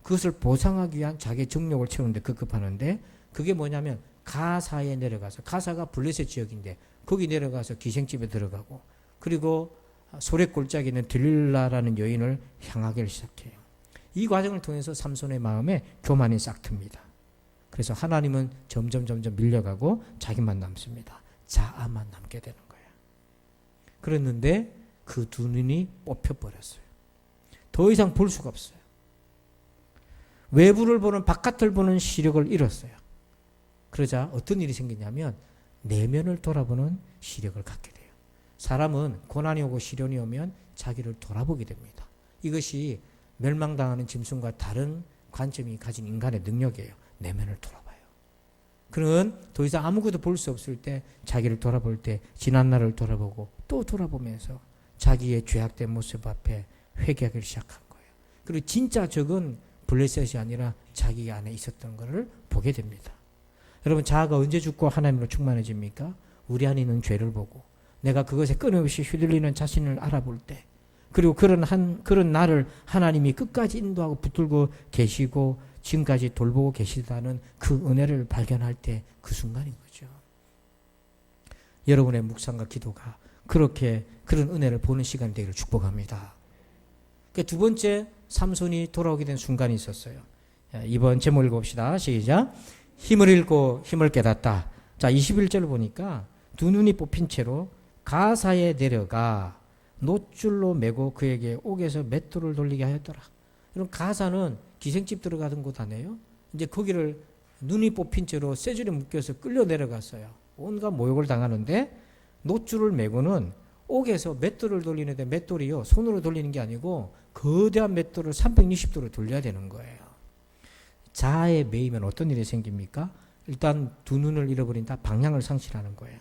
그것을 보상하기 위한 자기 정력을 채우는데 급급하는데 그게 뭐냐면 가사에 내려가서 가사가 블레셋 지역인데 거기 내려가서 기생집에 들어가고 그리고 소래골짜기에 있는 들릴라라는 여인을 향하기 시작해요. 이 과정을 통해서 삼손의 마음에 교만이 싹 틉니다. 그래서 하나님은 점점 밀려가고 자기만 남습니다. 자아만 남게 되는 거예요. 그랬는데 그 두 눈이 뽑혀버렸어요. 더 이상 볼 수가 없어요. 외부를 보는 바깥을 보는 시력을 잃었어요. 그러자 어떤 일이 생기냐면 내면을 돌아보는 시력을 갖게 돼요. 사람은 고난이 오고 시련이 오면 자기를 돌아보게 됩니다. 이것이 멸망당하는 짐승과 다른 관점이 가진 인간의 능력이에요. 내면을 돌아봐요. 그는 더 이상 아무것도 볼 수 없을 때 자기를 돌아볼 때 지난 날을 돌아보고 또 돌아보면서 자기의 죄악된 모습 앞에 회개하기 시작한 거예요. 그리고 진짜 적은 블레셋이 아니라 자기 안에 있었던 것을 보게 됩니다. 여러분 자아가 언제 죽고 하나님으로 충만해집니까? 우리 안에 있는 죄를 보고 내가 그것에 끊임없이 휘둘리는 자신을 알아볼 때 그리고 그런 나를 하나님이 끝까지 인도하고 붙들고 계시고 지금까지 돌보고 계시다는 그 은혜를 발견할 때 그 순간인 거죠. 여러분의 묵상과 기도가 그렇게 그런 은혜를 보는 시간이 되기를 축복합니다. 두 번째 삼손이 돌아오게 된 순간이 있었어요. 이번 제목 읽어봅시다. 시작. 힘을 잃고 힘을 깨닫다. 자, 21절을 보니까 두 눈이 뽑힌 채로 가사에 내려가 놋줄로 매고 그에게 옥에서 맷돌을 돌리게 하였더라. 그럼 가사는 기생집 들어가던 곳 아니에요? 이제 거기를 눈이 뽑힌 채로 쇠줄에 묶여서 끌려 내려갔어요. 온갖 모욕을 당하는데 놋줄을 매고는 옥에서 맷돌을 돌리는데 맷돌이요 손으로 돌리는 게 아니고 거대한 맷돌을 360도로 돌려야 되는 거예요. 자아에 매이면 어떤 일이 생깁니까? 일단 두 눈을 잃어버린다. 방향을 상실하는 거예요.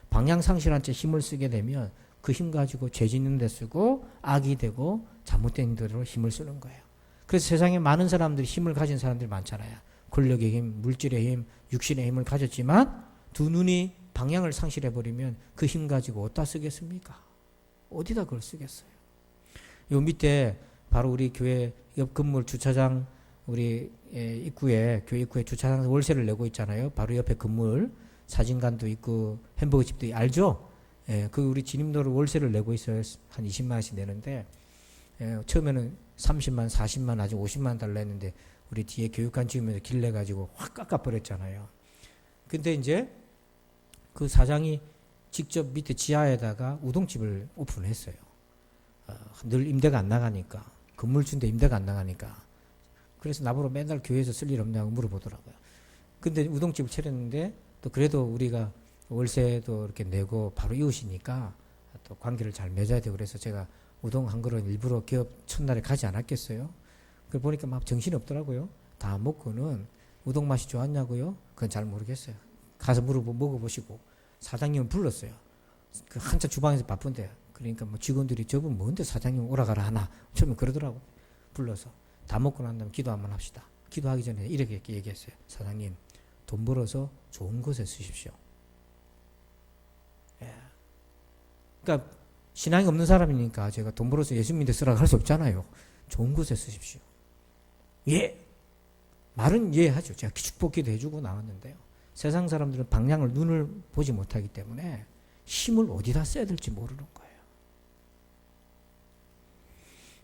방향 상실한 채 힘을 쓰게 되면 그 힘 가지고 죄 짓는 데 쓰고 악이 되고 잘못된 대로 힘을 쓰는 거예요. 그래서 세상에 많은 사람들이 힘을 가진 사람들이 많잖아요. 권력의 힘, 물질의 힘, 육신의 힘을 가졌지만 두 눈이 방향을 상실해버리면 그 힘 가지고 어디다 쓰겠습니까? 어디다 그걸 쓰겠어요? 요 밑에 바로 우리 교회 옆 건물 주차장 우리 입구에 교회 입구에 주차장 월세를 내고 있잖아요. 바로 옆에 건물 사진관도 있고 햄버거 집도 알죠? 예, 그 우리 진입로를 월세를 내고 있어요. 한 20만 원씩 내는데 처음에는 30만, 40만, 아직 50만 원 달라 했는데 우리 뒤에 교육관 지으면서 길 내가지고 확 깎아버렸잖아요. 근데 이제 그 사장이 직접 밑에 지하에다가 우동집을 오픈했어요. 늘 임대가 안 나가니까 건물주인데 임대가 안 나가니까 그래서 나보고 맨날 교회에서 쓸 일 없냐고 물어보더라고요. 근데 우동집을 차렸는데 또 그래도 우리가 월세도 이렇게 내고 바로 이웃이니까 또 관계를 잘 맺어야 되고 그래서 제가 우동 한 그릇 일부러 기업 첫날에 가지 않았겠어요. 그걸 보니까 막 정신이 없더라고요. 다 먹고는 우동 맛이 좋았냐고요? 그건 잘 모르겠어요. 가서 먹어보시고 사장님은 불렀어요. 그 한참 주방에서 바쁜데 그러니까 뭐 직원들이 저분 뭔데 사장님 오라가라 하나 처음에 그러더라고. 불러서 다 먹고 난 다음에 기도 한번 합시다. 기도하기 전에 이렇게 얘기했어요. 사장님 돈 벌어서 좋은 곳에 쓰십시오. 예. 그러니까 신앙이 없는 사람이니까 제가 돈 벌어서 예수 믿는 데 쓰라고 할 수 없잖아요. 좋은 곳에 쓰십시오. 예. 말은 예 하죠. 제가 축복기도 해주고 나왔는데요. 세상 사람들은 방향을 눈을 보지 못하기 때문에 힘을 어디다 써야 될지 모르는 거예요.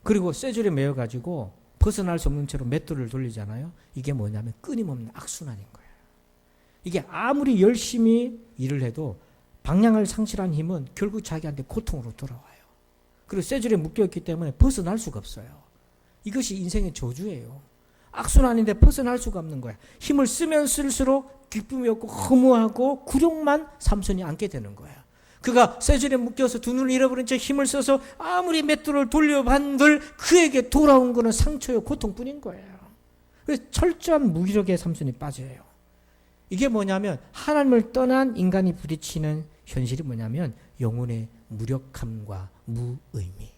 그리고 쇠줄에 매여가지고 벗어날 수 없는 채로 맷돌을 돌리잖아요. 이게 뭐냐면 끊임없는 악순환인 거예요. 이게 아무리 열심히 일을 해도 방향을 상실한 힘은 결국 자기한테 고통으로 돌아와요. 그리고 쇠줄에 묶여있기 때문에 벗어날 수가 없어요. 이것이 인생의 저주예요. 악순환인데 벗어날 수가 없는 거야. 힘을 쓰면 쓸수록 기쁨이 없고 허무하고 굴욕만 삼손이 안게 되는 거야. 그가 쇠줄에 묶여서 두 눈을 잃어버린 채 힘을 써서 아무리 맷돌을 돌려반들 그에게 돌아온 것은 상처요 고통뿐인 거예요. 그래서 철저한 무기력에 삼손이 빠져요. 이게 뭐냐면 하나님을 떠난 인간이 부딪히는 현실이 뭐냐면 영혼의 무력함과 무의미.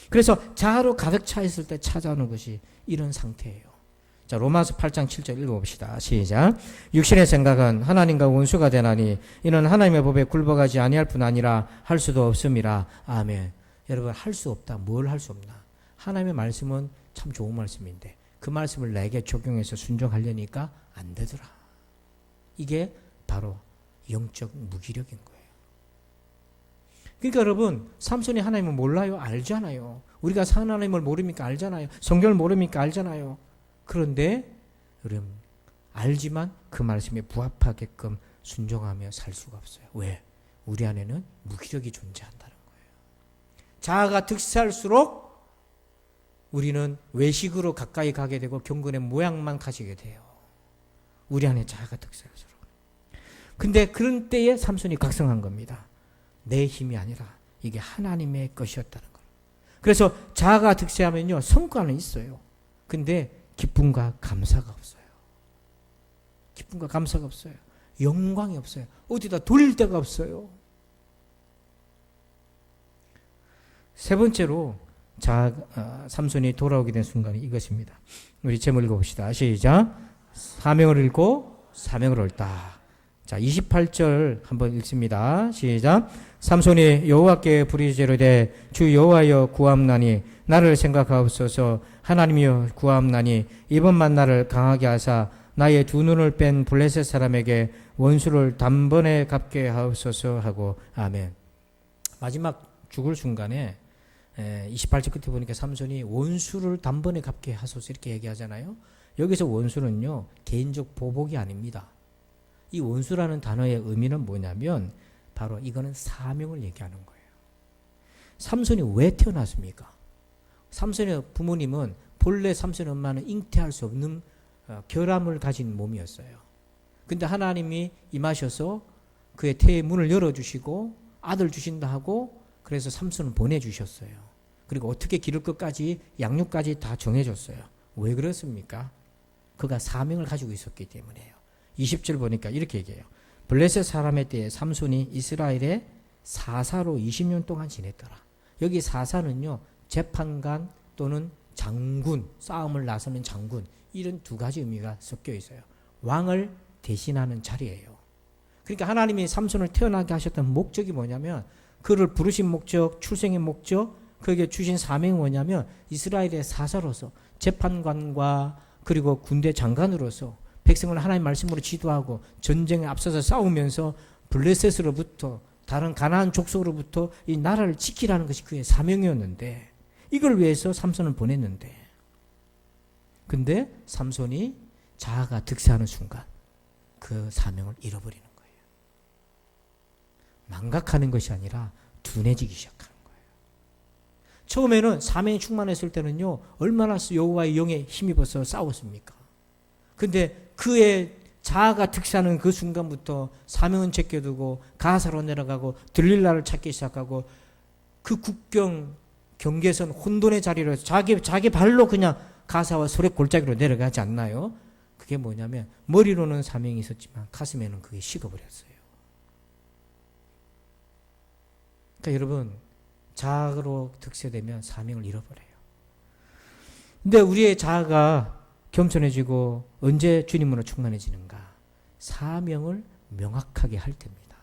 그래서 자아로 가득 차 있을 때 찾아오는 것이 이런 상태예요. 자, 로마서 8장 7절 읽어봅시다. 시작. 육신의 생각은 하나님과 원수가 되나니 이는 하나님의 법에 굴복하지 아니할 뿐 아니라 할 수도 없음이라. 아멘. 여러분 할 수 없다. 뭘 할 수 없나? 하나님의 말씀은 참 좋은 말씀인데 그 말씀을 내게 적용해서 순종하려니까 안 되더라. 이게 바로 영적 무기력인 거예요. 그러니까 여러분 삼손이 하나님을 몰라요? 알잖아요. 우리가 하나님을 모릅니까? 알잖아요. 성경을 모릅니까? 알잖아요. 그런데 여러분 알지만 그 말씀에 부합하게끔 순종하며 살 수가 없어요. 왜? 우리 안에는 무기력이 존재한다는 거예요. 자아가 득세할수록 우리는 외식으로 가까이 가게 되고 경건의 모양만 가지게 돼요. 우리 안에 자아가 득세할수록. 근데 그런 때에 삼손이 각성한 겁니다. 내 힘이 아니라 이게 하나님의 것이었다는 거예요. 그래서 자아가 득세하면요 성과는 있어요. 근데 기쁨과 감사가 없어요. 기쁨과 감사가 없어요. 영광이 없어요. 어디다 돌릴 데가 없어요. 세 번째로 삼손이 돌아오게 된 순간이 이것입니다. 우리 제목 읽어봅시다. 시작. 사명을 읽고 사명을 옳다. 자, 28절 한번 읽습니다. 시작. 삼손이 여호와께 부르짖으되 주 여호와여 구함나니 나를 생각하옵소서. 하나님이여 구함나니 이번만 나를 강하게 하사 나의 두 눈을 뺀 블레셋 사람에게 원수를 단번에 갚게 하옵소서 하고. 아멘. 마지막 죽을 순간에 28절 끝에 보니까 삼손이 원수를 단번에 갚게 하소서 이렇게 얘기하잖아요. 여기서 원수는요 개인적 보복이 아닙니다. 이 원수라는 단어의 의미는 뭐냐면 바로 이거는 사명을 얘기하는 거예요. 삼손이 왜 태어났습니까? 삼손의 부모님은 본래 삼손의 엄마는 잉태할 수 없는 결함을 가진 몸이었어요. 근데 하나님이 임하셔서 그의 태의 문을 열어주시고 아들 주신다 하고 그래서 삼손을 보내주셨어요. 그리고 어떻게 기를 것까지 양육까지 다 정해줬어요. 왜 그렇습니까? 그가 사명을 가지고 있었기 때문이에요. 20절 보니까 이렇게 얘기해요. 블레셋 사람의 때에 삼손이 이스라엘의 사사로 20년 동안 지냈더라. 여기 사사는요, 재판관 또는 장군, 싸움을 나서는 장군, 이런 두 가지 의미가 섞여 있어요. 왕을 대신하는 자리예요. 그러니까 하나님이 삼손을 태어나게 하셨던 목적이 뭐냐면, 그를 부르신 목적, 출생의 목적, 그에게 주신 사명이 뭐냐면 이스라엘의 사사로서, 재판관과 그리고 군대 장관으로서 백성을 하나님의 말씀으로 지도하고 전쟁에 앞서서 싸우면서 블레셋으로부터, 다른 가나안 족속으로부터 이 나라를 지키라는 것이 그의 사명이었는데, 이걸 위해서 삼손을 보냈는데, 근데 삼손이 자아가 득세하는 순간 그 사명을 잃어버리는 거예요. 망각하는 것이 아니라 둔해지기 시작하는 거예요. 처음에는 사명이 충만했을 때는요, 얼마나 여호와의 영에 힘입어서 싸웠습니까? 근데 그의 자아가 득세하는 그 순간부터 사명은 제껴두고 가사로 내려가고 들릴라를 찾기 시작하고, 그 국경 경계선 혼돈의 자리로 해서 자기 발로 그냥 가사와 소렉 골짜기로 내려가지 않나요? 그게 뭐냐면 머리로는 사명이 있었지만 가슴에는 그게 식어버렸어요. 그러니까 여러분, 자아로 득세되면 사명을 잃어버려요. 근데 우리의 자아가 겸손해지고 언제 주님으로 충만해지는가? 사명을 명확하게 할 때입니다.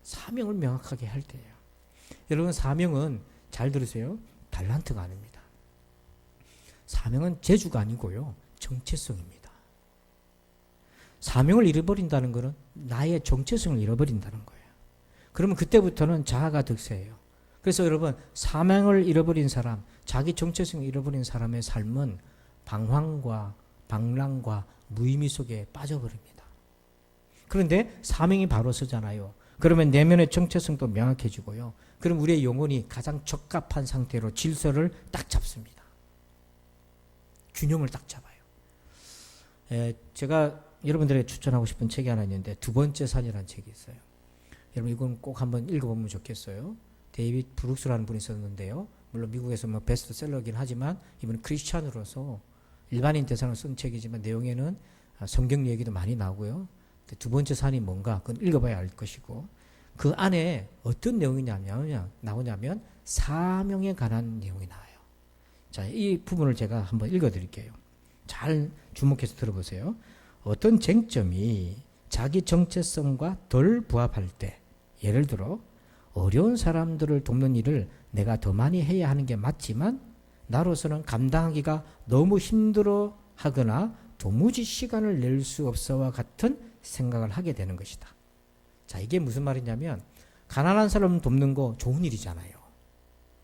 사명을 명확하게 할 때예요. 여러분, 사명은 잘 들으세요. 달란트가 아닙니다. 사명은 재주가 아니고요, 정체성입니다. 사명을 잃어버린다는 것은 나의 정체성을 잃어버린다는 거예요. 그러면 그때부터는 자아가 득세해요. 그래서 여러분, 사명을 잃어버린 사람, 자기 정체성을 잃어버린 사람의 삶은 방황과 방랑과 무의미 속에 빠져버립니다. 그런데 사명이 바로 서잖아요. 그러면 내면의 정체성도 명확해지고요. 그럼 우리의 영혼이 가장 적합한 상태로 질서를 딱 잡습니다. 균형을 딱 잡아요. 제가 여러분들에게 추천하고 싶은 책이 하나 있는데, 두 번째 산이라는 책이 있어요. 여러분, 이건 꼭 한번 읽어보면 좋겠어요. 데이빗 브룩스라는 분이 썼는데요. 물론 미국에서 뭐 베스트셀러긴 하지만 이분은 크리스찬으로서 일반인 대상을 쓴 책이지만 내용에는 성경 얘기도 많이 나오고요. 두 번째 산이 뭔가 그건 읽어봐야 알 것이고, 그 안에 어떤 내용이 나오냐면 사명에 관한 내용이 나와요. 자, 이 부분을 제가 한번 읽어드릴게요. 잘 주목해서 들어보세요. 어떤 쟁점이 자기 정체성과 덜 부합할 때, 예를 들어 어려운 사람들을 돕는 일을 내가 더 많이 해야 하는 게 맞지만 나로서는 감당하기가 너무 힘들어 하거나 도무지 시간을 낼 수 없어와 같은 생각을 하게 되는 것이다. 자, 이게 무슨 말이냐면, 가난한 사람 돕는 거 좋은 일이잖아요.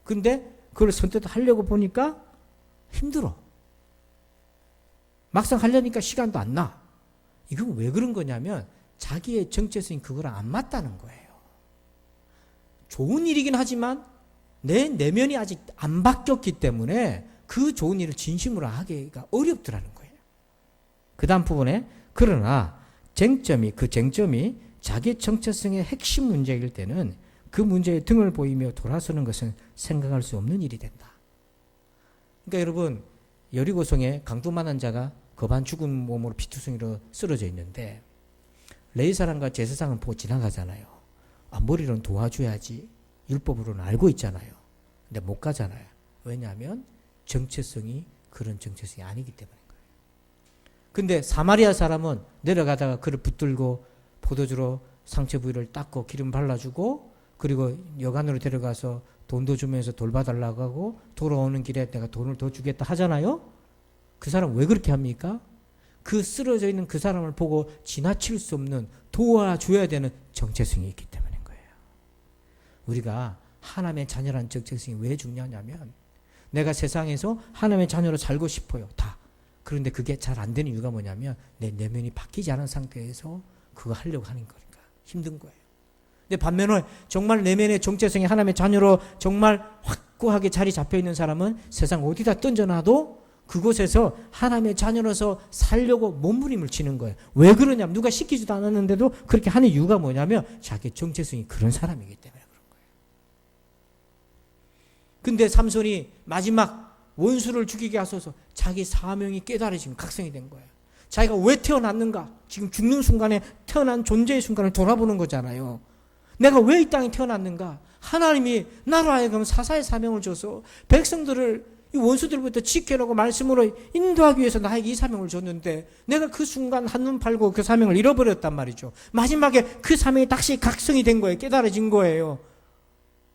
근데 그걸 선뜻 하려고 보니까 힘들어. 막상 하려니까 시간도 안 나. 이건 왜 그런 거냐면 자기의 정체성이 그거랑 안 맞다는 거예요. 좋은 일이긴 하지만 내 내면이 아직 안 바뀌었기 때문에 그 좋은 일을 진심으로 하기가 어렵더라는 거예요. 그 다음 부분에, 그러나 그 쟁점이 자기 정체성의 핵심 문제일 때는 그 문제에 등을 보이며 돌아서는 것은 생각할 수 없는 일이 된다. 그러니까 여러분, 여리고성에 강두만한 자가 거반 죽은 몸으로 피투성이로 쓰러져 있는데 레위사랑과 제사장은 보고 지나가잖아요. 머리로는 도와줘야지, 율법으로는 알고 있잖아요. 근데 못 가잖아요. 왜냐하면 정체성이 그런 정체성이 아니기 때문인 거예요. 근데 사마리아 사람은 내려가다가 그를 붙들고 포도주로 상처 부위를 닦고 기름 발라주고, 그리고 여관으로 데려가서 돈도 주면서 돌봐달라고 하고, 돌아오는 길에 내가 돈을 더 주겠다 하잖아요. 그 사람 왜 그렇게 합니까? 그 쓰러져 있는 그 사람을 보고 지나칠 수 없는, 도와줘야 되는 정체성이 있기 때문인 거예요. 우리가 하나님의 자녀라는 정체성이 왜 중요하냐면, 내가 세상에서 하나님의 자녀로 살고 싶어요, 다. 그런데 그게 잘 안 되는 이유가 뭐냐면 내 내면이 바뀌지 않은 상태에서 그거 하려고 하는 거니까 힘든 거예요. 근데 반면에 정말 내면의 정체성이 하나님의 자녀로 정말 확고하게 자리 잡혀 있는 사람은 세상 어디다 던져놔도 그곳에서 하나님의 자녀로서 살려고 몸부림을 치는 거예요. 왜 그러냐면 누가 시키지도 않았는데도 그렇게 하는 이유가 뭐냐면 자기 정체성이 그런 사람이기 때문에 그런 거예요. 근데 삼손이 마지막 원수를 죽이게 하소서. 자기 사명이 깨달아지면 각성이 된 거예요. 자기가 왜 태어났는가? 지금 죽는 순간에 태어난 존재의 순간을 돌아보는 거잖아요. 내가 왜 이 땅에 태어났는가? 하나님이 나로 하여금 사사의 사명을 줘서 백성들을 이 원수들부터 지켜놓고 말씀으로 인도하기 위해서 나에게 이 사명을 줬는데 내가 그 순간 한눈 팔고 그 사명을 잃어버렸단 말이죠. 마지막에 그 사명이 다시 각성이 된 거예요. 깨달아진 거예요.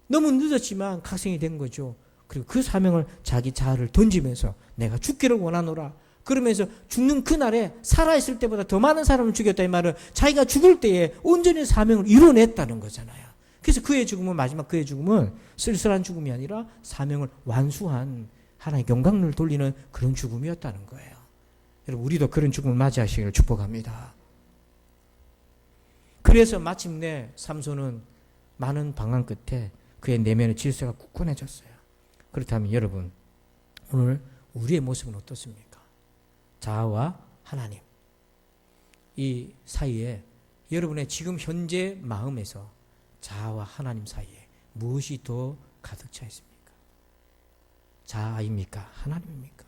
너무 늦었지만 각성이 된 거죠. 그리고 그 사명을 자기 자아를 던지면서 내가 죽기를 원하노라. 그러면서 죽는 그날에 살아있을 때보다 더 많은 사람을 죽였다. 이 말은 자기가 죽을 때에 온전히 사명을 이뤄냈다는 거잖아요. 그래서 그의 죽음은, 마지막 그의 죽음은 쓸쓸한 죽음이 아니라 사명을 완수한 하나의 영광을 돌리는 그런 죽음이었다는 거예요. 여러분, 우리도 그런 죽음을 맞이하시기를 축복합니다. 그래서 마침내 삼손은 많은 방황 끝에 그의 내면의 질서가 굳건해졌어요. 그렇다면 여러분, 오늘 우리의 모습은 어떻습니까? 자아와 하나님, 이 사이에 여러분의 지금 현재 마음에서 자아와 하나님 사이에 무엇이 더 가득 차 있습니까? 자아입니까? 하나님입니까?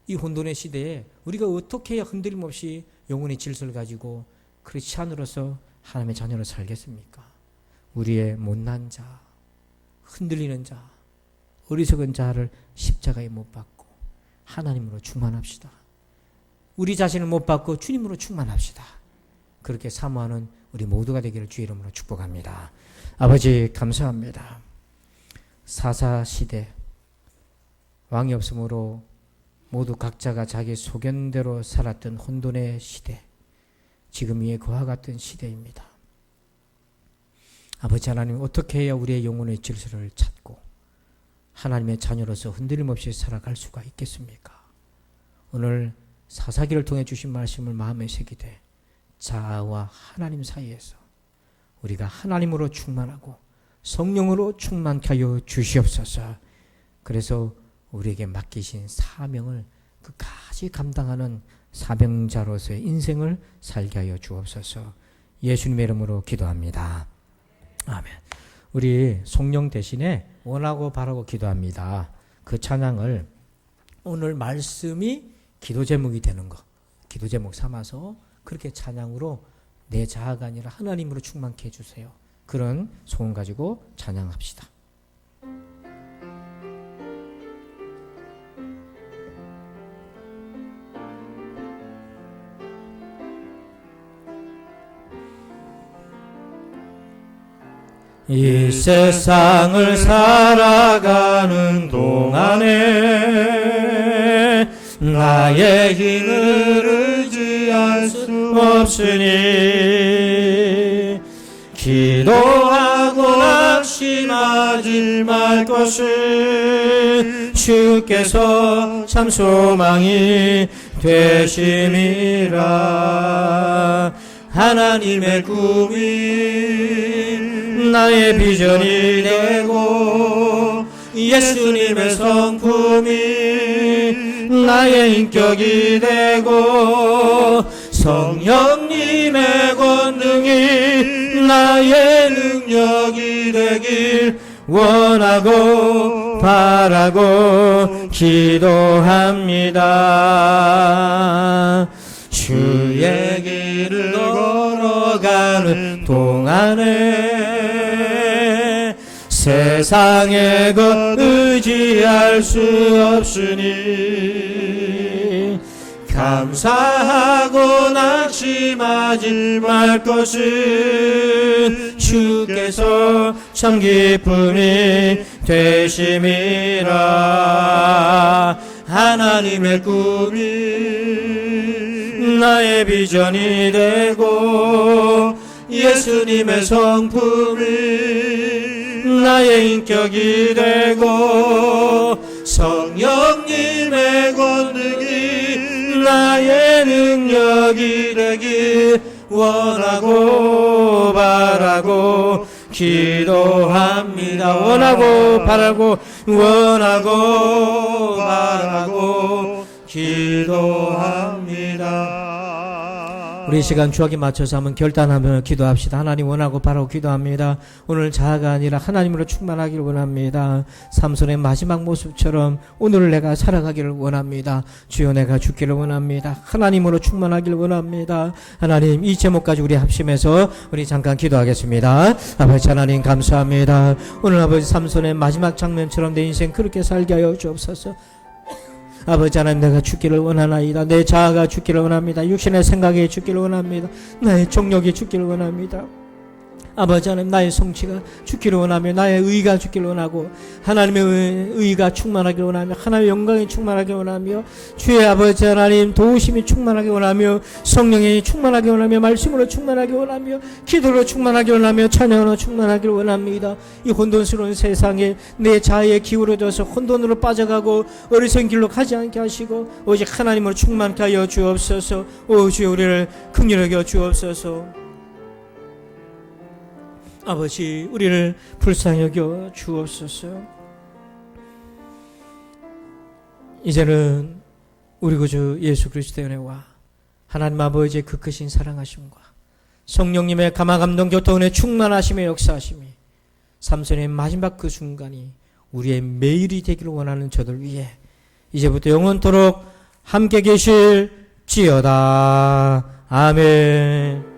이 혼돈의 시대에 우리가 어떻게 해야 흔들림 없이 영혼의 질서를 가지고 크리스찬으로서 하나님의 자녀로 살겠습니까? 우리의 못난 자, 흔들리는 자, 어리석은 자를 십자가에 못 박고 하나님으로 충만합시다. 우리 자신을 못 박고 주님으로 충만합시다. 그렇게 사모하는 우리 모두가 되기를 주의 이름으로 축복합니다. 아버지, 감사합니다. 사사시대, 왕이 없으므로 모두 각자가 자기 소견대로 살았던 혼돈의 시대, 지금 이에 그와 같은 시대입니다. 아버지 하나님, 어떻게 해야 우리의 영혼의 질서를 찾고 하나님의 자녀로서 흔들림 없이 살아갈 수가 있겠습니까? 오늘 사사기를 통해 주신 말씀을 마음에 새기되 자아와 하나님 사이에서 우리가 하나님으로 충만하고 성령으로 충만케 하여 주시옵소서. 그래서 우리에게 맡기신 사명을 끝까지 감당하는 사명자로서의 인생을 살게 하여 주옵소서. 예수님의 이름으로 기도합니다. 아멘. 우리 성령 대신에 원하고 바라고 기도합니다. 그 찬양을 오늘 말씀이 기도 제목이 되는 거, 기도 제목 삼아서 그렇게 찬양으로 내 자아가 아니라 하나님으로 충만케 해주세요. 그런 소원 가지고 찬양합시다. 이 세상을 살아가는 동안에 나의 힘을 의지할 수 없으니 기도하고 낙심하지 말 것을 주께서 참 소망이 되심이라. 하나님의 꿈이 나의 비전이 되고 예수님의 성품이 나의 인격이 되고 성령님의 권능이 나의 능력이 되길 원하고 바라고 기도합니다. 주의 길을 걸어가는 동안에 세상의 것 의지할 수 없으니 감사하고 낙심하지 말 것을 주께서 참 기쁨이 되심이라. 하나님의 꿈이 나의 비전이 되고 예수님의 성품이 나의 인격이 되고 성령님의 권능이 나의 능력이 되길 원하고 바라고 기도합니다. 원하고 바라고 원하고 바라고 기도합니다. 우리 시간 추억에 맞춰서 한번 결단하며 기도합시다. 하나님 원하고 바라고 기도합니다. 오늘 자아가 아니라 하나님으로 충만하기를 원합니다. 삼손의 마지막 모습처럼 오늘을 내가 살아가기를 원합니다. 주여 내가 죽기를 원합니다. 하나님으로 충만하기를 원합니다. 하나님 이 제목까지 우리 합심해서 우리 잠깐 기도하겠습니다. 아버지 하나님 감사합니다. 오늘 아버지 삼손의 마지막 장면처럼 내 인생 그렇게 살게 하여 주옵소서. 아버지 하나님 내가 죽기를 원하나이다. 내 자아가 죽기를 원합니다. 육신의 생각이 죽기를 원합니다. 나의 정욕이 죽기를 원합니다. 아버지 하나님 나의 성취가 죽기를 원하며 나의 의가 죽기를 원하고 하나님의 의가 충만하기를 원하며 하나님의 영광이 충만하기를 원하며 주의 아버지 하나님 도우심이 충만하게 원하며 성령이 충만하게 원하며 말씀으로 충만하게 원하며 기도로 충만하게 원하며 찬양으로 충만하기를 원합니다. 이 혼돈스러운 세상에 내 자아에 기울어져서 혼돈으로 빠져가고 어리석은 길로 가지 않게 하시고 오직 하나님으로 충만케 하여 주옵소서. 오 주여 우리를 긍휼히 여겨 주옵소서. 아버지 우리를 불쌍히 여겨 주옵소서. 이제는 우리 구주 예수 그리스도의 은혜와 하나님 아버지의 그 크신 사랑하심과 성령님의 감화 감동 교통 은혜 충만하심의 역사하심이 삼손의 마지막 그 순간이 우리의 매일이 되기를 원하는 저들 위해 이제부터 영원토록 함께 계실지어다. 아멘.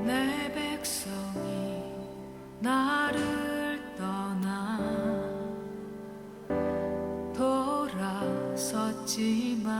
내 백성이 나를 떠나 돌아섰지만